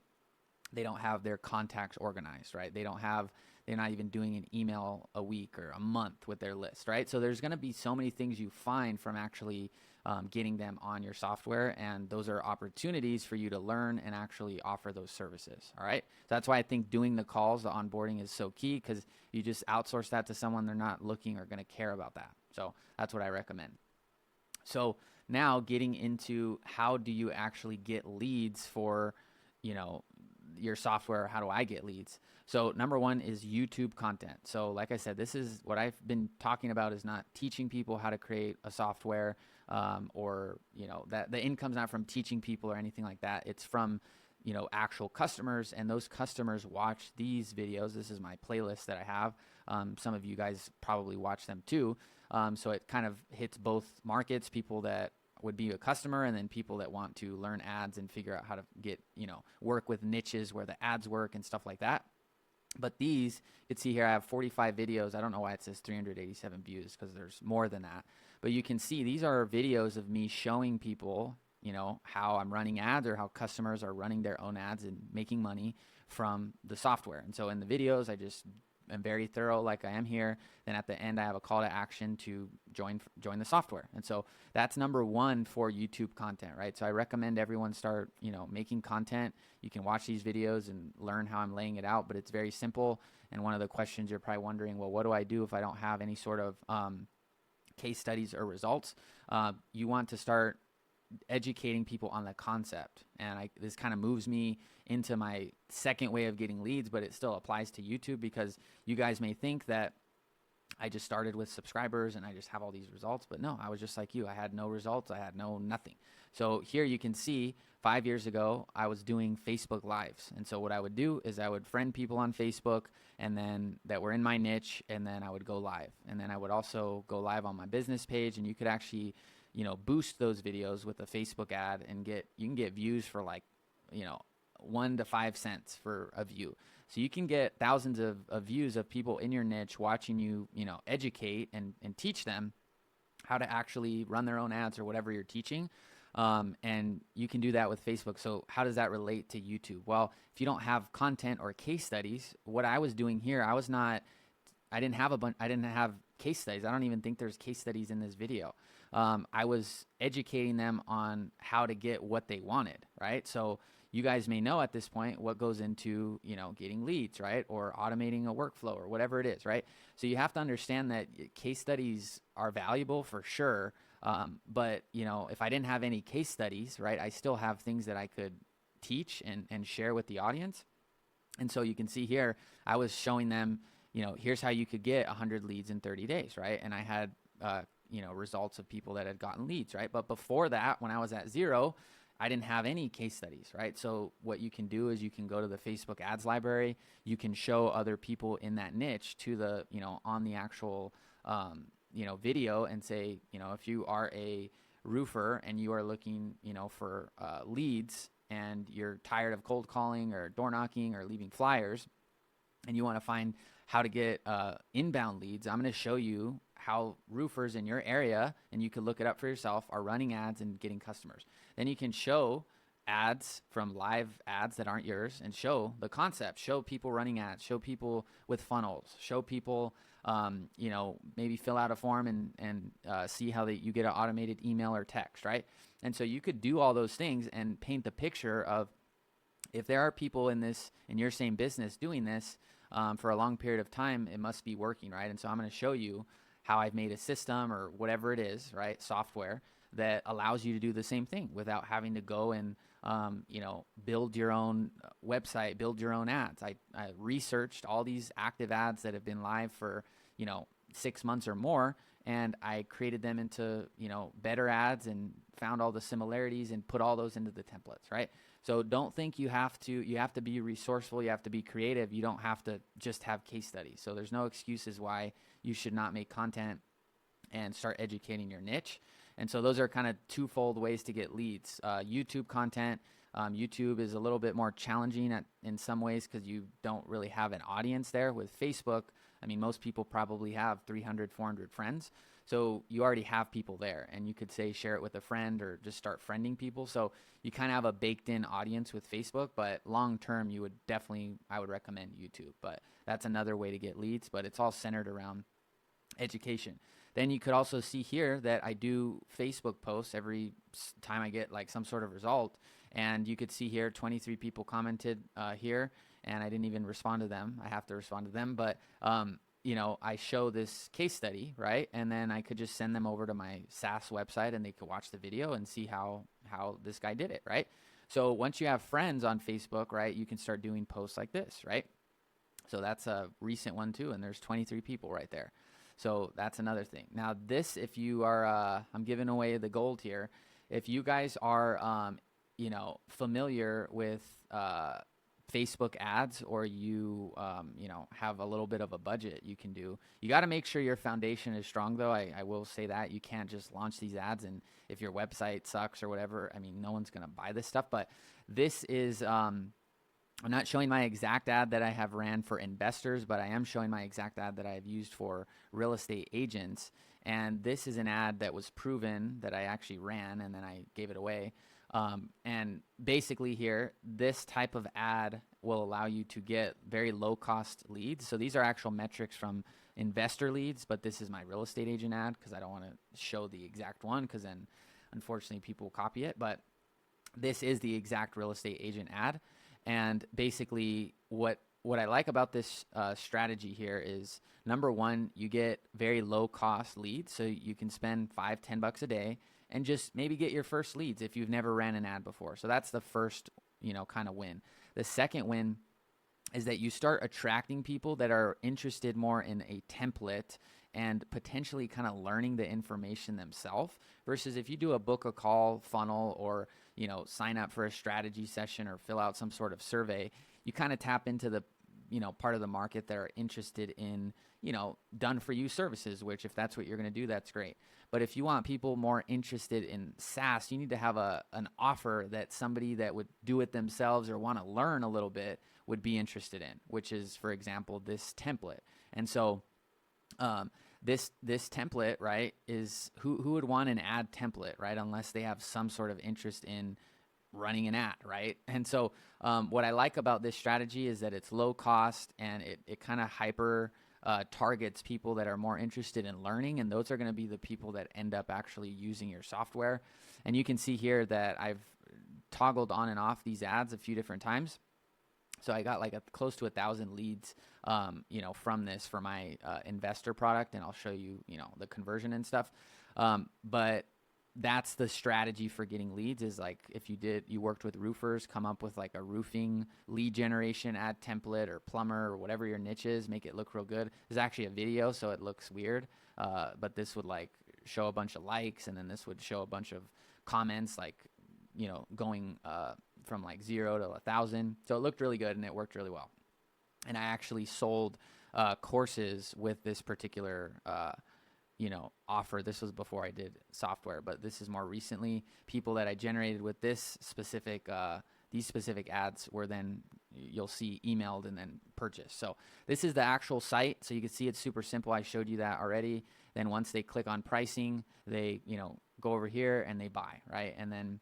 They don't have their contacts organized, right? They're not even doing an email a week or a month with their list, right? So there's going to be so many things you find from actually getting them on your software, and those are opportunities for you to learn and actually offer those services, all right? So that's why I think doing the calls, the onboarding is so key, because you just outsource that to someone, they're not looking or going to care about that. So that's what I recommend. So now getting into how do you actually get leads for, your software. How do I get leads? So number one is YouTube content. So like I said, this is what I've been talking about, is not teaching people how to create a software, or that the income's not from teaching people or anything like that. It's from actual customers, and those customers watch these videos. This is my playlist that I have. Some of you guys probably watch them too. So it kind of hits both markets, people that would be a customer, and then people that want to learn ads and figure out how to get, work with niches where the ads work and stuff like that. But these, you can see here, I have 45 videos. I don't know why it says 387 views, because there's more than that. But you can see these are videos of me showing people, how I'm running ads, or how customers are running their own ads and making money from the software. And so in the videos, I just am very thorough, like I am here. Then at the end, I have a call to action to join the software. And so that's number one for YouTube content, right? So I recommend everyone start, making content. You can watch these videos and learn how I'm laying it out, but it's very simple. And one of the questions you're probably wondering, well, what do I do if I don't have any sort of case studies or results? You want to start educating people on the concept. And this kind of moves me into my second way of getting leads, but it still applies to YouTube, because you guys may think that I just started with subscribers and I just have all these results, but no, I was just like you. I had no results. I had nothing. So here you can see 5 years ago, I was doing Facebook Lives. And so what I would do is I would friend people on Facebook, and then that were in my niche, and then I would go live. And then I would also go live on my business page, and you could actually boost those videos with a Facebook ad, and you can get views for like, 1 to 5 cents for a view. So you can get thousands of views of people in your niche watching you, educate and teach them how to actually run their own ads or whatever you're teaching. And you can do that with Facebook. So how does that relate to YouTube? Well, if you don't have content or case studies, what I was doing here, I didn't have case studies. I don't even think there's case studies in this video. I was educating them on how to get what they wanted, right? So you guys may know at this point what goes into, getting leads, right? Or automating a workflow or whatever it is, right? So you have to understand that case studies are valuable for sure. But, if I didn't have any case studies, right, I still have things that I could teach and share with the audience. And so you can see here, I was showing them, here's how you could get 100 leads in 30 days, right? And I had, results of people that had gotten leads, right? But before that, when I was at zero, I didn't have any case studies, right? So what you can do is you can go to the Facebook ads library. You can show other people in that niche to the, on the actual, video, and say, if you are a roofer and you are looking, for leads, and you're tired of cold calling or door knocking or leaving flyers, and you want to find how to get inbound leads, I'm going to show you how roofers in your area, and you can look it up for yourself, are running ads and getting customers. Then you can show ads from live ads that aren't yours and show the concept, show people running ads, show people with funnels, show people, maybe fill out a form and see how you get an automated email or text, right? And so you could do all those things and paint the picture of, if there are people in your same business doing this for a long period of time, it must be working, right? And so I'm going to show you how I've made a system or whatever it is, right? Software that allows you to do the same thing without having to go and, build your own website, build your own ads. I researched all these active ads that have been live for, 6 months or more, and I created them into, better ads and found all the similarities and put all those into the templates, right? So don't think you have to be resourceful, you have to be creative. You don't have to just have case studies. So there's no excuses why you should not make content and start educating your niche. And so those are kind of twofold ways to get leads. YouTube content. YouTube is a little bit more challenging in some ways because you don't really have an audience there. With Facebook, I mean, most people probably have 300, 400 friends. So you already have people there, and you could say share it with a friend or just start friending people. So you kind of have a baked in audience with Facebook, but long term I would recommend YouTube. But that's another way to get leads, but it's all centered around education. Then you could also see here that I do Facebook posts every time I get like some sort of result. And you could see here 23 people commented here, and I didn't even respond to them. I have to respond to them. But, I show this case study, right? And then I could just send them over to my SaaS website, and they could watch the video and see how this guy did it, right? So once you have friends on Facebook, right, you can start doing posts like this, right? So that's a recent one too, and there's 23 people right there. So that's another thing. Now this, if you are, I'm giving away the gold here. If you guys are, familiar with Facebook ads, or you have a little bit of a budget, you got to make sure your foundation is strong though. I will say that you can't just launch these ads, and if your website sucks or whatever, I mean, no one's going to buy this stuff. But this is, I'm not showing my exact ad that I have ran for investors, but I am showing my exact ad that I have used for real estate agents. And this is an ad that was proven that I actually ran, and then I gave it away. And basically here, this type of ad will allow you to get very low cost leads. So these are actual metrics from investor leads, but this is my real estate agent ad because I don't want to show the exact one, because then unfortunately people will copy it. But this is the exact real estate agent ad. And basically what I like about this strategy here is, number one, you get very low cost leads. So you can spend $5-10 a day and just maybe get your first leads if you've never ran an ad before. So that's the first, kind of win. The second win is that you start attracting people that are interested more in a template and potentially kind of learning the information themselves, versus if you do a book a call funnel, or sign up for a strategy session or fill out some sort of survey, you kind of tap into the part of the market that are interested in done for you services, which if that's what you're going to do, that's great. But if you want people more interested in SaaS, you need to have an offer that somebody that would do it themselves or want to learn a little bit would be interested in, which is, for example, this template. And so this template, right, is who would want an ad template, right, unless they have some sort of interest in running an ad, right? And so what I like about this strategy is that it's low cost, and it kind of hyper targets people that are more interested in learning, and those are going to be the people that end up actually using your software. And you can see here that I've toggled on and off these ads a few different times. So I got like close to 1,000 leads, from this for my investor product, and I'll show you, the conversion and stuff. But that's the strategy for getting leads, is like if you worked with roofers, come up with like a roofing lead generation ad template, or plumber, or whatever your niche is, make it look real good. There's actually a video, so it looks weird, but this would like show a bunch of likes, and then this would show a bunch of comments, like, going from like 0 to 1,000. So it looked really good, and it worked really well. And I actually sold courses with this particular offer. This was before I did software, but this is more recently. People that I generated with this specific these specific ads were then, you'll see, emailed and then purchased. So this is the actual site. So you can see it's super simple. I showed you that already. Then once they click on pricing, they, go over here and they buy, right? And then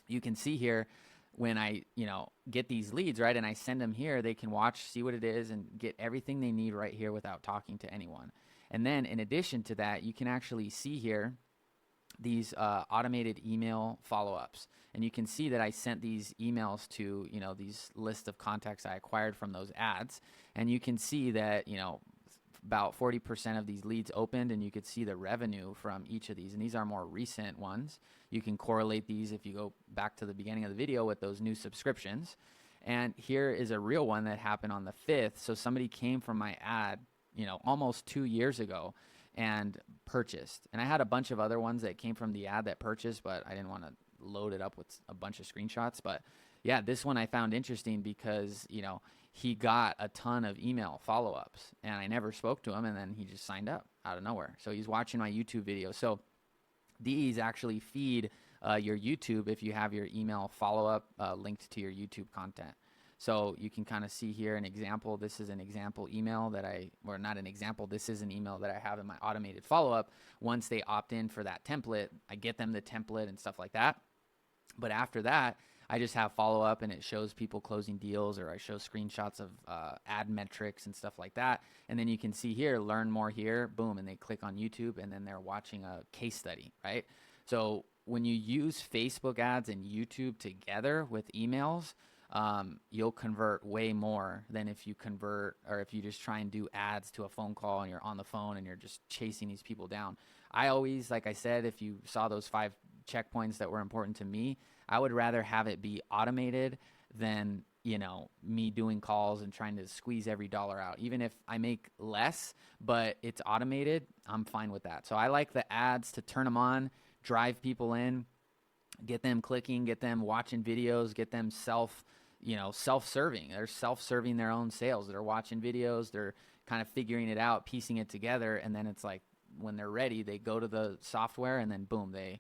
you can see here, when I, get these leads, right, and I send them here, they can watch, see what it is, and get everything they need right here without talking to anyone. And then in addition to that, you can actually see here these automated email follow-ups. And you can see that I sent these emails to, these list of contacts I acquired from those ads. And you can see that, about 40% of these leads opened, and you could see the revenue from each of these. And these are more recent ones. You can correlate these if you go back to the beginning of the video with those new subscriptions. And here is a real one that happened on the 5th. So somebody came from my ad, almost 2 years ago and purchased. And I had a bunch of other ones that came from the ad that purchased, but I didn't want to load it up with a bunch of screenshots. But yeah, this one I found interesting because, he got a ton of email follow-ups, and I never spoke to him, and then he just signed up out of nowhere. So he's watching my YouTube video. So these actually feed your YouTube if you have your email follow-up linked to your YouTube content. So you can kind of see here an example. This is an example email that not an example, this is an email that I have in my automated follow-up. Once they opt in for that template, I get them the template and stuff like that. But after that, I just have follow-up, and it shows people closing deals, or I show screenshots of ad metrics and stuff like that. And then you can see here, learn more here, boom, and they click on YouTube, and then they're watching a case study, right? So when you use Facebook ads and YouTube together with emails, you'll convert way more than if you convert, or if you just try and do ads to a phone call and you're on the phone and you're just chasing these people down. I always, like I said, if you saw those 5 checkpoints that were important to me, I would rather have it be automated than, me doing calls and trying to squeeze every dollar out. Even if I make less, but it's automated, I'm fine with that. So I like the ads to turn them on, drive people in, get them clicking, get them watching videos, get them self-serving. They're self-serving their own sales. They're watching videos. They're kind of figuring it out, piecing it together. And then it's like, when they're ready, they go to the software, and then boom, they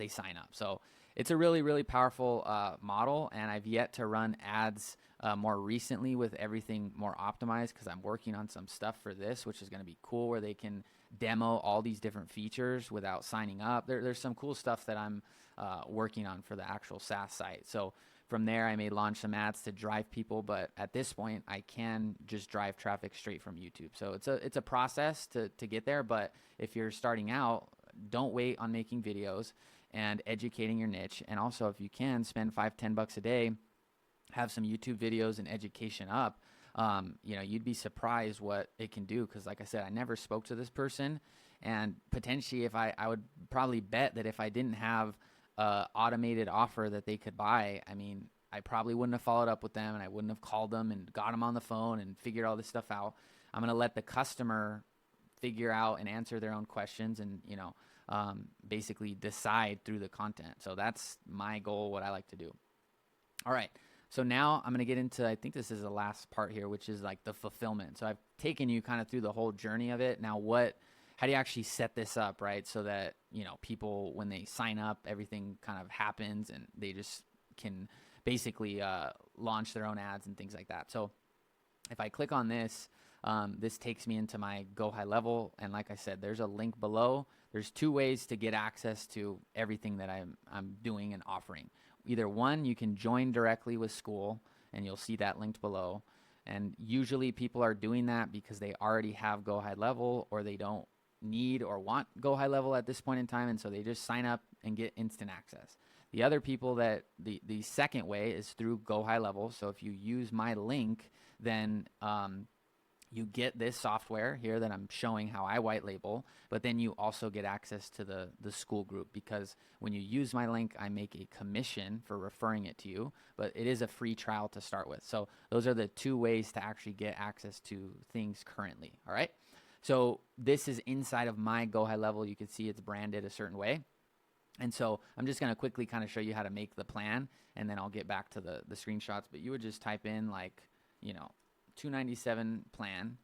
sign up. So it's a really, really powerful model, and I've yet to run ads more recently with everything more optimized, because I'm working on some stuff for this, which is going to be cool, where they can demo all these different features without signing up. There's some cool stuff that I'm working on for the actual SaaS site. So from there, I may launch some ads to drive people, but at this point, I can just drive traffic straight from YouTube. So it's a process to get there, but if you're starting out, don't wait on making videos and educating your niche. And also, if you can, spend $5-10 a day, have some YouTube videos and education up. You'd be surprised what it can do, because like I said, I never spoke to this person, and potentially if I would probably bet that if I didn't have automated offer that they could buy, I probably wouldn't have followed up with them, and I wouldn't have called them and got them on the phone and figured all this stuff out. I'm going to let the customer figure out and answer their own questions, and basically decide through the content. So that's my goal, what I like to do. All right, so now I'm going to get into, I think this is the last part here, which is like the fulfillment. So I've taken you kind of through the whole journey of it. Now how do you actually set this up, right? So that, people, when they sign up, everything kind of happens, and they just can basically launch their own ads and things like that. So if I click on this, this takes me into my GoHighLevel, and like I said, there's a link below. There's 2 ways to get access to everything that I'm doing and offering. Either one, you can join directly with school, and you'll see that linked below. And usually people are doing that because they already have GoHighLevel, or they don't need or want GoHighLevel at this point in time, and so they just sign up and get instant access. The other people that the second way is through GoHighLevel. So if you use my link, then you get this software here that I'm showing how I white label, but then you also get access to the school group, because when you use my link, I make a commission for referring it to you, but it is a free trial to start with. So those are the 2 ways to actually get access to things currently. All right. So this is inside of my GoHighLevel. You can see it's branded a certain way. And so I'm just going to quickly kind of show you how to make the plan, and then I'll get back to the screenshots. But you would just type in $297 plan,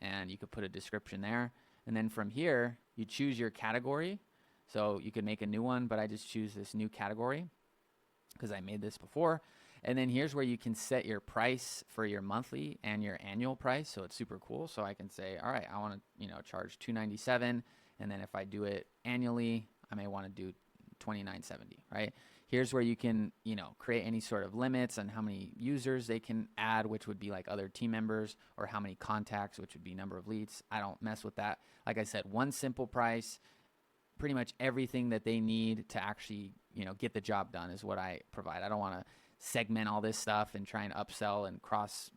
and you could put a description there. And then from here, you choose your category. So you could make a new one, but I just choose this new category. because I made this before. And then here's where you can set your price for your monthly and your annual price. So it's super cool. So I can say, all right, I want to, charge $297. And then if I do it annually, I may want to do $29.70, right? Here's where you can, create any sort of limits on how many users they can add, which would be like other team members, or how many contacts, which would be number of leads. I don't mess with that. Like I said, one simple price, pretty much everything that they need to actually, get the job done is what I provide. I don't want to segment all this stuff and try and upsell and cross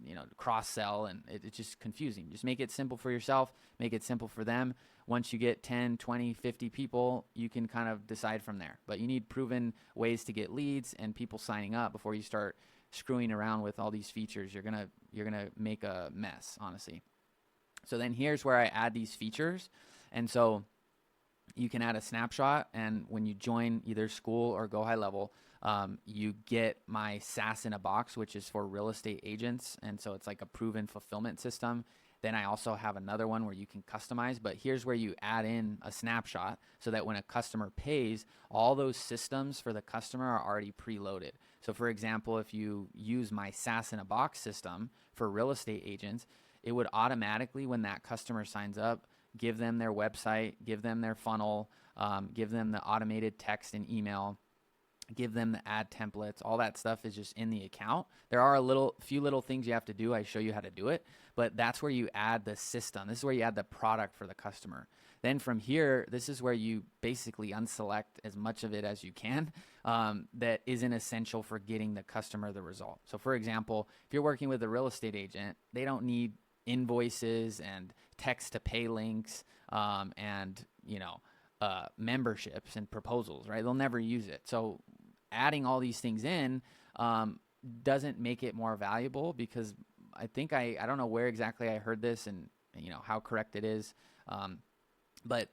sell, and it's just confusing. Just make it simple for yourself, make it simple for them. Once you get 10, 20, 50 people, you can kind of decide from there. But you need proven ways to get leads and people signing up before you start screwing around with all these features. You're gonna make a mess, honestly. So then here's where I add these features. And so you can add a snapshot, and when you join either school or GoHighLevel, you get my SaaS in a box, which is for real estate agents. And so it's like a proven fulfillment system. Then I also have another one where you can customize, but here's where you add in a snapshot so that when a customer pays, all those systems for the customer are already preloaded. So for example, if you use my SaaS in a box system for real estate agents, it would automatically, when that customer signs up, give them their website, give them their funnel, give them the automated text and email, give them the ad templates. All that stuff is just in the account. There are few little things you have to do. I show you how to do it, but that's where you add the system. This is where you add the product for the customer. Then from here, this is where you basically unselect as much of it as you can that isn't essential for getting the customer the result. So for example, if you're working with a real estate agent, they don't need invoices and text to pay links and memberships and proposals, right? They'll never use it. So adding all these things in doesn't make it more valuable, because I think I don't know where exactly I heard this and how correct it is, but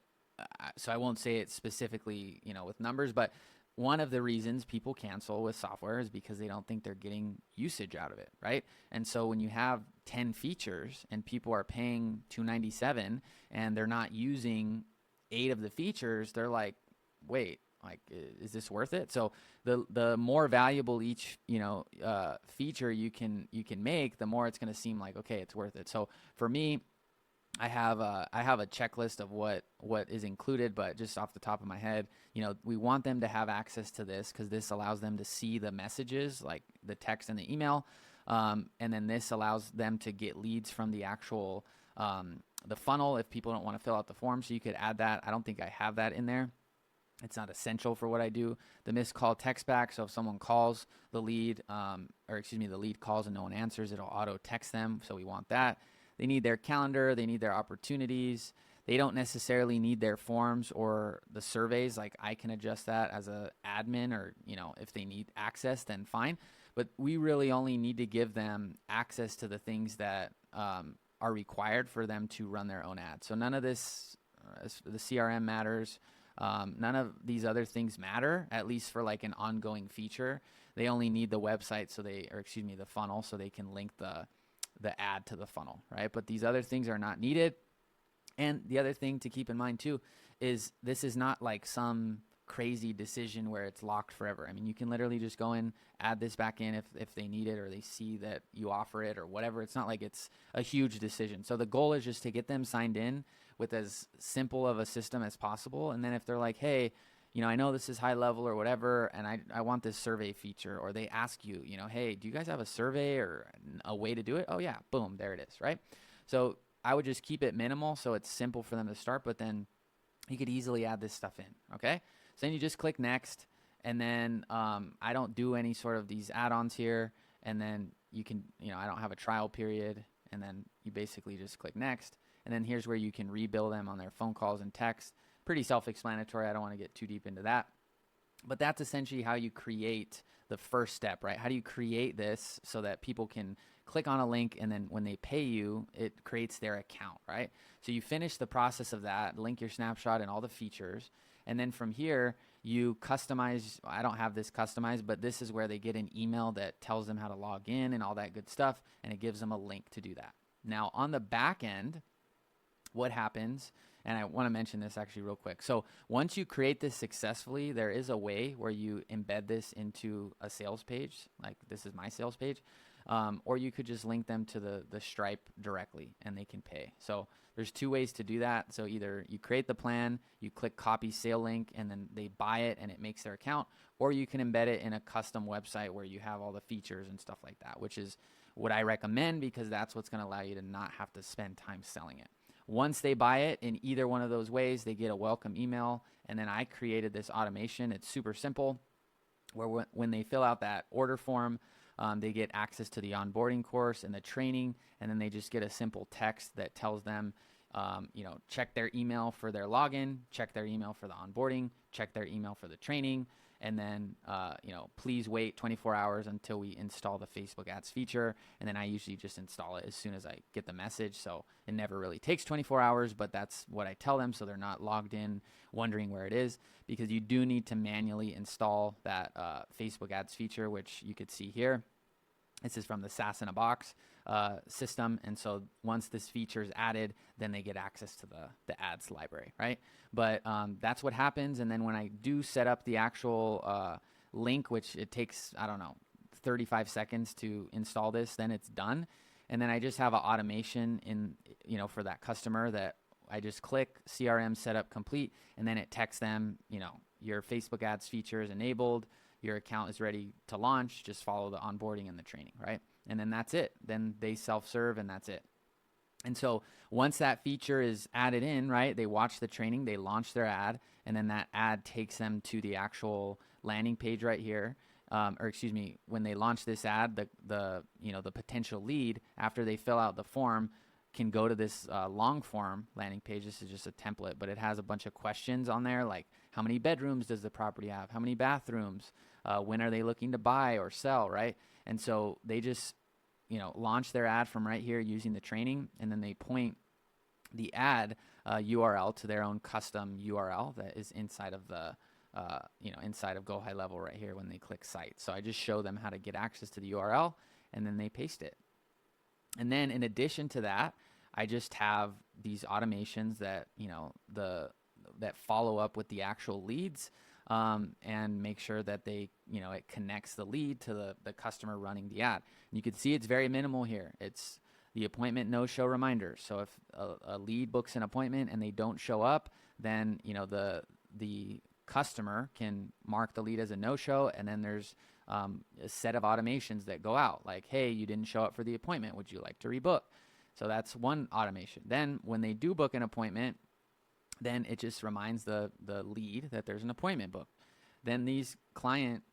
so I won't say it specifically with numbers, but one of the reasons people cancel with software is because they don't think they're getting usage out of it, right? And so when you have 10 features and people are paying $297 and they're not using 8 of the features, they're like, wait, like, is this worth it? So the more valuable each feature you can make, the more it's going to seem like, okay, it's worth it. So for me, I have a checklist of what is included, but just off the top of my head, we want them to have access to this because this allows them to see the messages, like the text and the email, and then this allows them to get leads from the actual the funnel if people don't want to fill out the form. So you could add that. I don't think I have that in there. It's not essential for what I do. The missed call text back. So if someone calls the lead, the lead calls and no one answers, it'll auto text them. So we want that. They need their calendar. They need their opportunities. They don't necessarily need their forms or the surveys. Like, I can adjust that as a admin, or, if they need access, then fine. But we really only need to give them access to the things that are required for them to run their own ads. So none of this, the CRM matters. None of these other things matter, at least for like an ongoing feature. They only need the website, the funnel, so they can link the ad to the funnel, right? But these other things are not needed. And the other thing to keep in mind too is this is not like some crazy decision where it's locked forever. I mean, you can literally just go in, add this back in if they need it, or they see that you offer it or whatever. It's not like it's a huge decision. So the goal is just to get them signed in with as simple of a system as possible. And then if they're like, hey, I know this is high level or whatever, and I want this survey feature, or they ask you, hey, do you guys have a survey or a way to do it? Oh yeah, boom, there it is, right? So I would just keep it minimal so it's simple for them to start, but then you could easily add this stuff in, okay? So then you just click next, and then I don't do any sort of these add-ons here, and then you can, I don't have a trial period, and then you basically just click next, and then here's where you can rebill them on their phone calls and text. Pretty self-explanatory. I don't want to get too deep into that, but that's essentially how you create the first step, right? How do you create this so that people can click on a link, and then when they pay you, it creates their account, right? So you finish the process of that, link your snapshot and all the features, and then from here, you customize. I don't have this customized, but this is where they get an email that tells them how to log in and all that good stuff, and it gives them a link to do that. Now, on the back end, what happens And I want to mention this actually real quick. So once you create this successfully, there is a way where you embed this into a sales page. Like this is my sales page. Or you could just link them to the Stripe directly and they can pay. So there's two ways to do that. So either you create the plan, you click copy sale link, and then they buy it and it makes their account, or you can embed it in a custom website where you have all the features and stuff like that, which is what I recommend because that's what's going to allow you to not have to spend time selling it. Once they buy it in either one of those ways, they get a welcome email, and then I created this automation. It's super simple, where when they fill out that order form, they get access to the onboarding course and the training, and then they just get a simple text that tells them, check their email for their login, check their email for the onboarding, check their email for the training, and then, please wait 24 hours until we install the Facebook ads feature. And then I usually just install it as soon as I get the message. So it never really takes 24 hours, but that's what I tell them so they're not logged in wondering where it is, because you do need to manually install that Facebook ads feature, which you could see here. This is from the SaaS in a Box system. And so once this feature is added, then they get access to the ads library, right? But that's what happens. And then when I do set up the actual link, which it takes, 35 seconds to install this, then it's done. And then I just have an automation for that customer that I just click CRM setup complete, and then it texts them, your Facebook ads feature is enabled. Your account is ready to launch. Just follow the onboarding and the training, right? And then that's it. Then they self-serve and that's it. And so once that feature is added in, right, they watch the training, they launch their ad, and then that ad takes them to the actual landing page right here. When they launch this ad, the potential lead, after they fill out the form, can go to this long form landing page. This is just a template, but it has a bunch of questions on there, like how many bedrooms does the property have? How many bathrooms? When are they looking to buy or sell, right? And so they just, launch their ad from right here using the training, and then they point the ad URL to their own custom URL that is inside of the, inside of GoHighLevel right here when they click site. So I just show them how to get access to the URL, and then they paste it. And then in addition to that, I just have these automations that, that follow up with the actual leads and make sure that they, it connects the lead to the customer running the ad. And you can see it's very minimal here. It's the appointment no-show reminder. So if a lead books an appointment and they don't show up, then, the customer can mark the lead as a no-show, and then there's a set of automations that go out like, hey, you didn't show up for the appointment. Would you like to rebook? So that's one automation. Then when they do book an appointment, then it just reminds the lead that there's an appointment booked. Then these client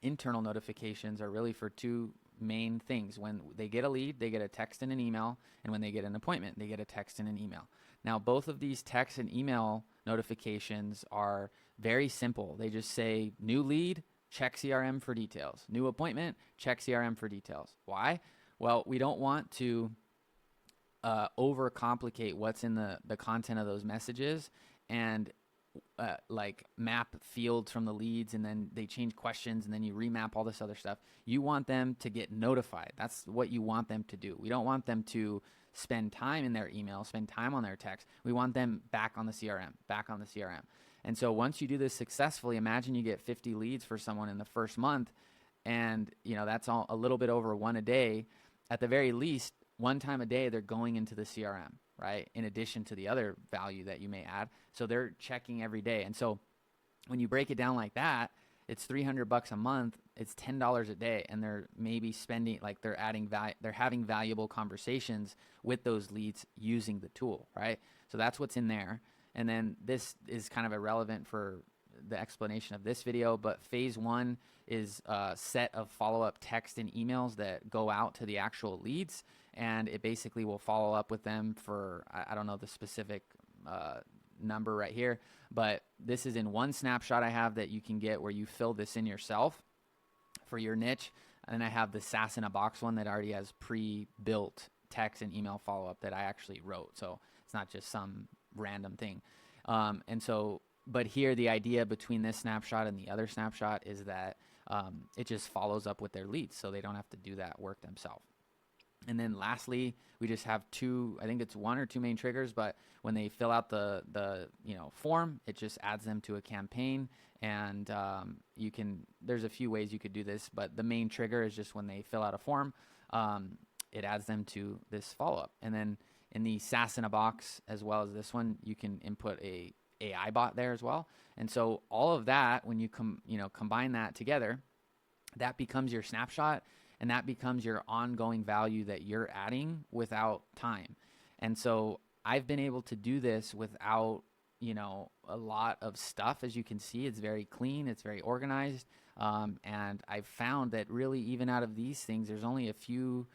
internal notifications are really for two main things. When they get a lead, they get a text and an email. And when they get an appointment, they get a text and an email. Now, both of these text and email notifications are very simple. They just say new lead, check CRM for details. New appointment, check CRM for details. Why? Well, we don't want to overcomplicate what's in the content of those messages and map fields from the leads, and then they change questions, and then you remap all this other stuff. You want them to get notified. That's what you want them to do. We don't want them to spend time in their email, spend time on their text. We want them back on the CRM. And so once you do this successfully, imagine you get 50 leads for someone in the first month, and that's all a little bit over one a day. At the very least, one time a day, they're going into the CRM, right? In addition to the other value that you may add. So they're checking every day. And so when you break it down like that, it's $300 a month. It's $10 a day. And they're maybe spending, they're adding value, they're having valuable conversations with those leads using the tool, right? So that's what's in there. And then this is kind of irrelevant for the explanation of this video, but phase one is a set of follow-up text and emails that go out to the actual leads, and it basically will follow up with them for, I don't know the specific number right here, but this is in one snapshot I have that you can get where you fill this in yourself for your niche. And then I have the SaaS in a Box one that already has pre-built text and email follow-up that I actually wrote. So it's not just some random thing. But here the idea between this snapshot and the other snapshot is that it just follows up with their leads, so they don't have to do that work themselves. And then lastly, we just have I think it's one or two main triggers, but when they fill out the form, it just adds them to a campaign. And there's a few ways you could do this, but the main trigger is just when they fill out a form, it adds them to this follow-up. And then in the SaaS in a box, as well as this one, you can input a AI bot there as well. And so all of that, when you combine that together, that becomes your snapshot, and that becomes your ongoing value that you're adding without time. And so I've been able to do this without, a lot of stuff. As you can see, it's very clean, it's very organized. And I've found that really, even out of these things, there's only a few,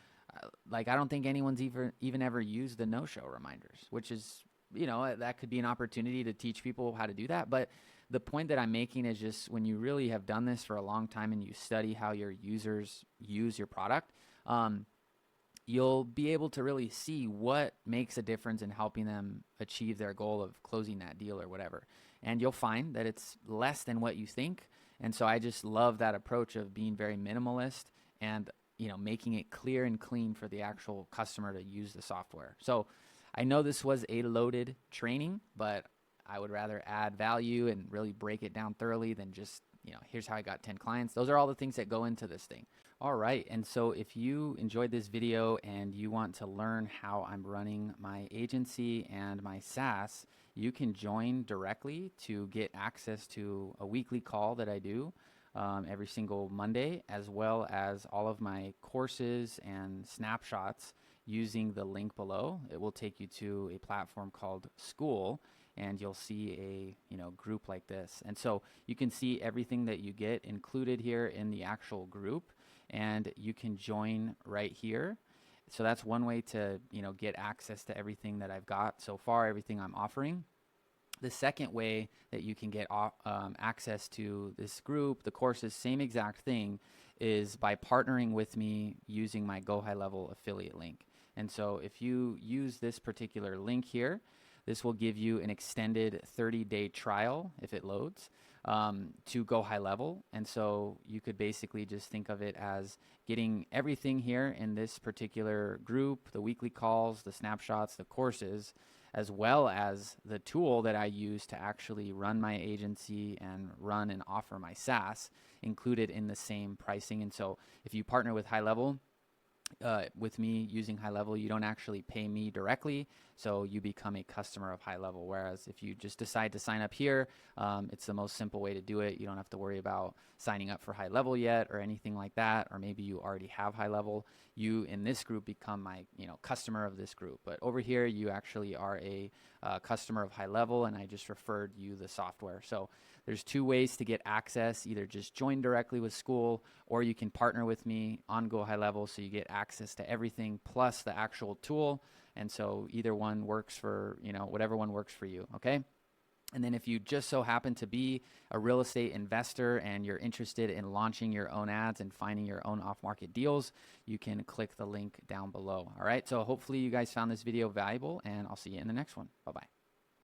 I don't think anyone's even ever used the no-show reminders, which is, that could be an opportunity to teach people how to do that. But the point that I'm making is just when you really have done this for a long time and you study how your users use your product, you'll be able to really see what makes a difference in helping them achieve their goal of closing that deal or whatever. And you'll find that it's less than what you think. And so I just love that approach of being very minimalist and, making it clear and clean for the actual customer to use the software. So I know this was a loaded training, but I would rather add value and really break it down thoroughly than just, here's how I got 10 clients. Those are all the things that go into this thing. All right. And so if you enjoyed this video and you want to learn how I'm running my agency and my SaaS, you can join directly to get access to a weekly call that I do every single Monday, as well as all of my courses and snapshots using the link below. It will take you to a platform called School, and you'll see a group like this. And so you can see everything that you get included here in the actual group, and you can join right here. So that's one way to get access to everything that I've got so far, everything I'm offering. The second way that you can get access to this group, the courses, same exact thing, is by partnering with me using my GoHighLevel affiliate link. And so if you use this particular link here, this will give you an extended 30-day trial, if it loads, to GoHighLevel. And so you could basically just think of it as getting everything here in this particular group, the weekly calls, the snapshots, the courses, as well as the tool that I use to actually run my agency and run and offer my SaaS included in the same pricing. And so if you partner with HighLevel, with me using HighLevel, you don't actually pay me directly, so you become a customer of HighLevel. Whereas if you just decide to sign up here, it's the most simple way to do it. You don't have to worry about signing up for HighLevel yet or anything like that, or maybe you already have HighLevel. You in this group become my customer of this group. But over here, you actually are a customer of HighLevel, and I just referred you the software. So there's two ways to get access: either just join directly with School, or you can partner with me on GoHighLevel, so you get access to everything plus the actual tool. And so either one works for, whatever one works for you, okay? And then if you just so happen to be a real estate investor and you're interested in launching your own ads and finding your own off-market deals, you can click the link down below, all right? So hopefully you guys found this video valuable, and I'll see you in the next one. Bye-bye.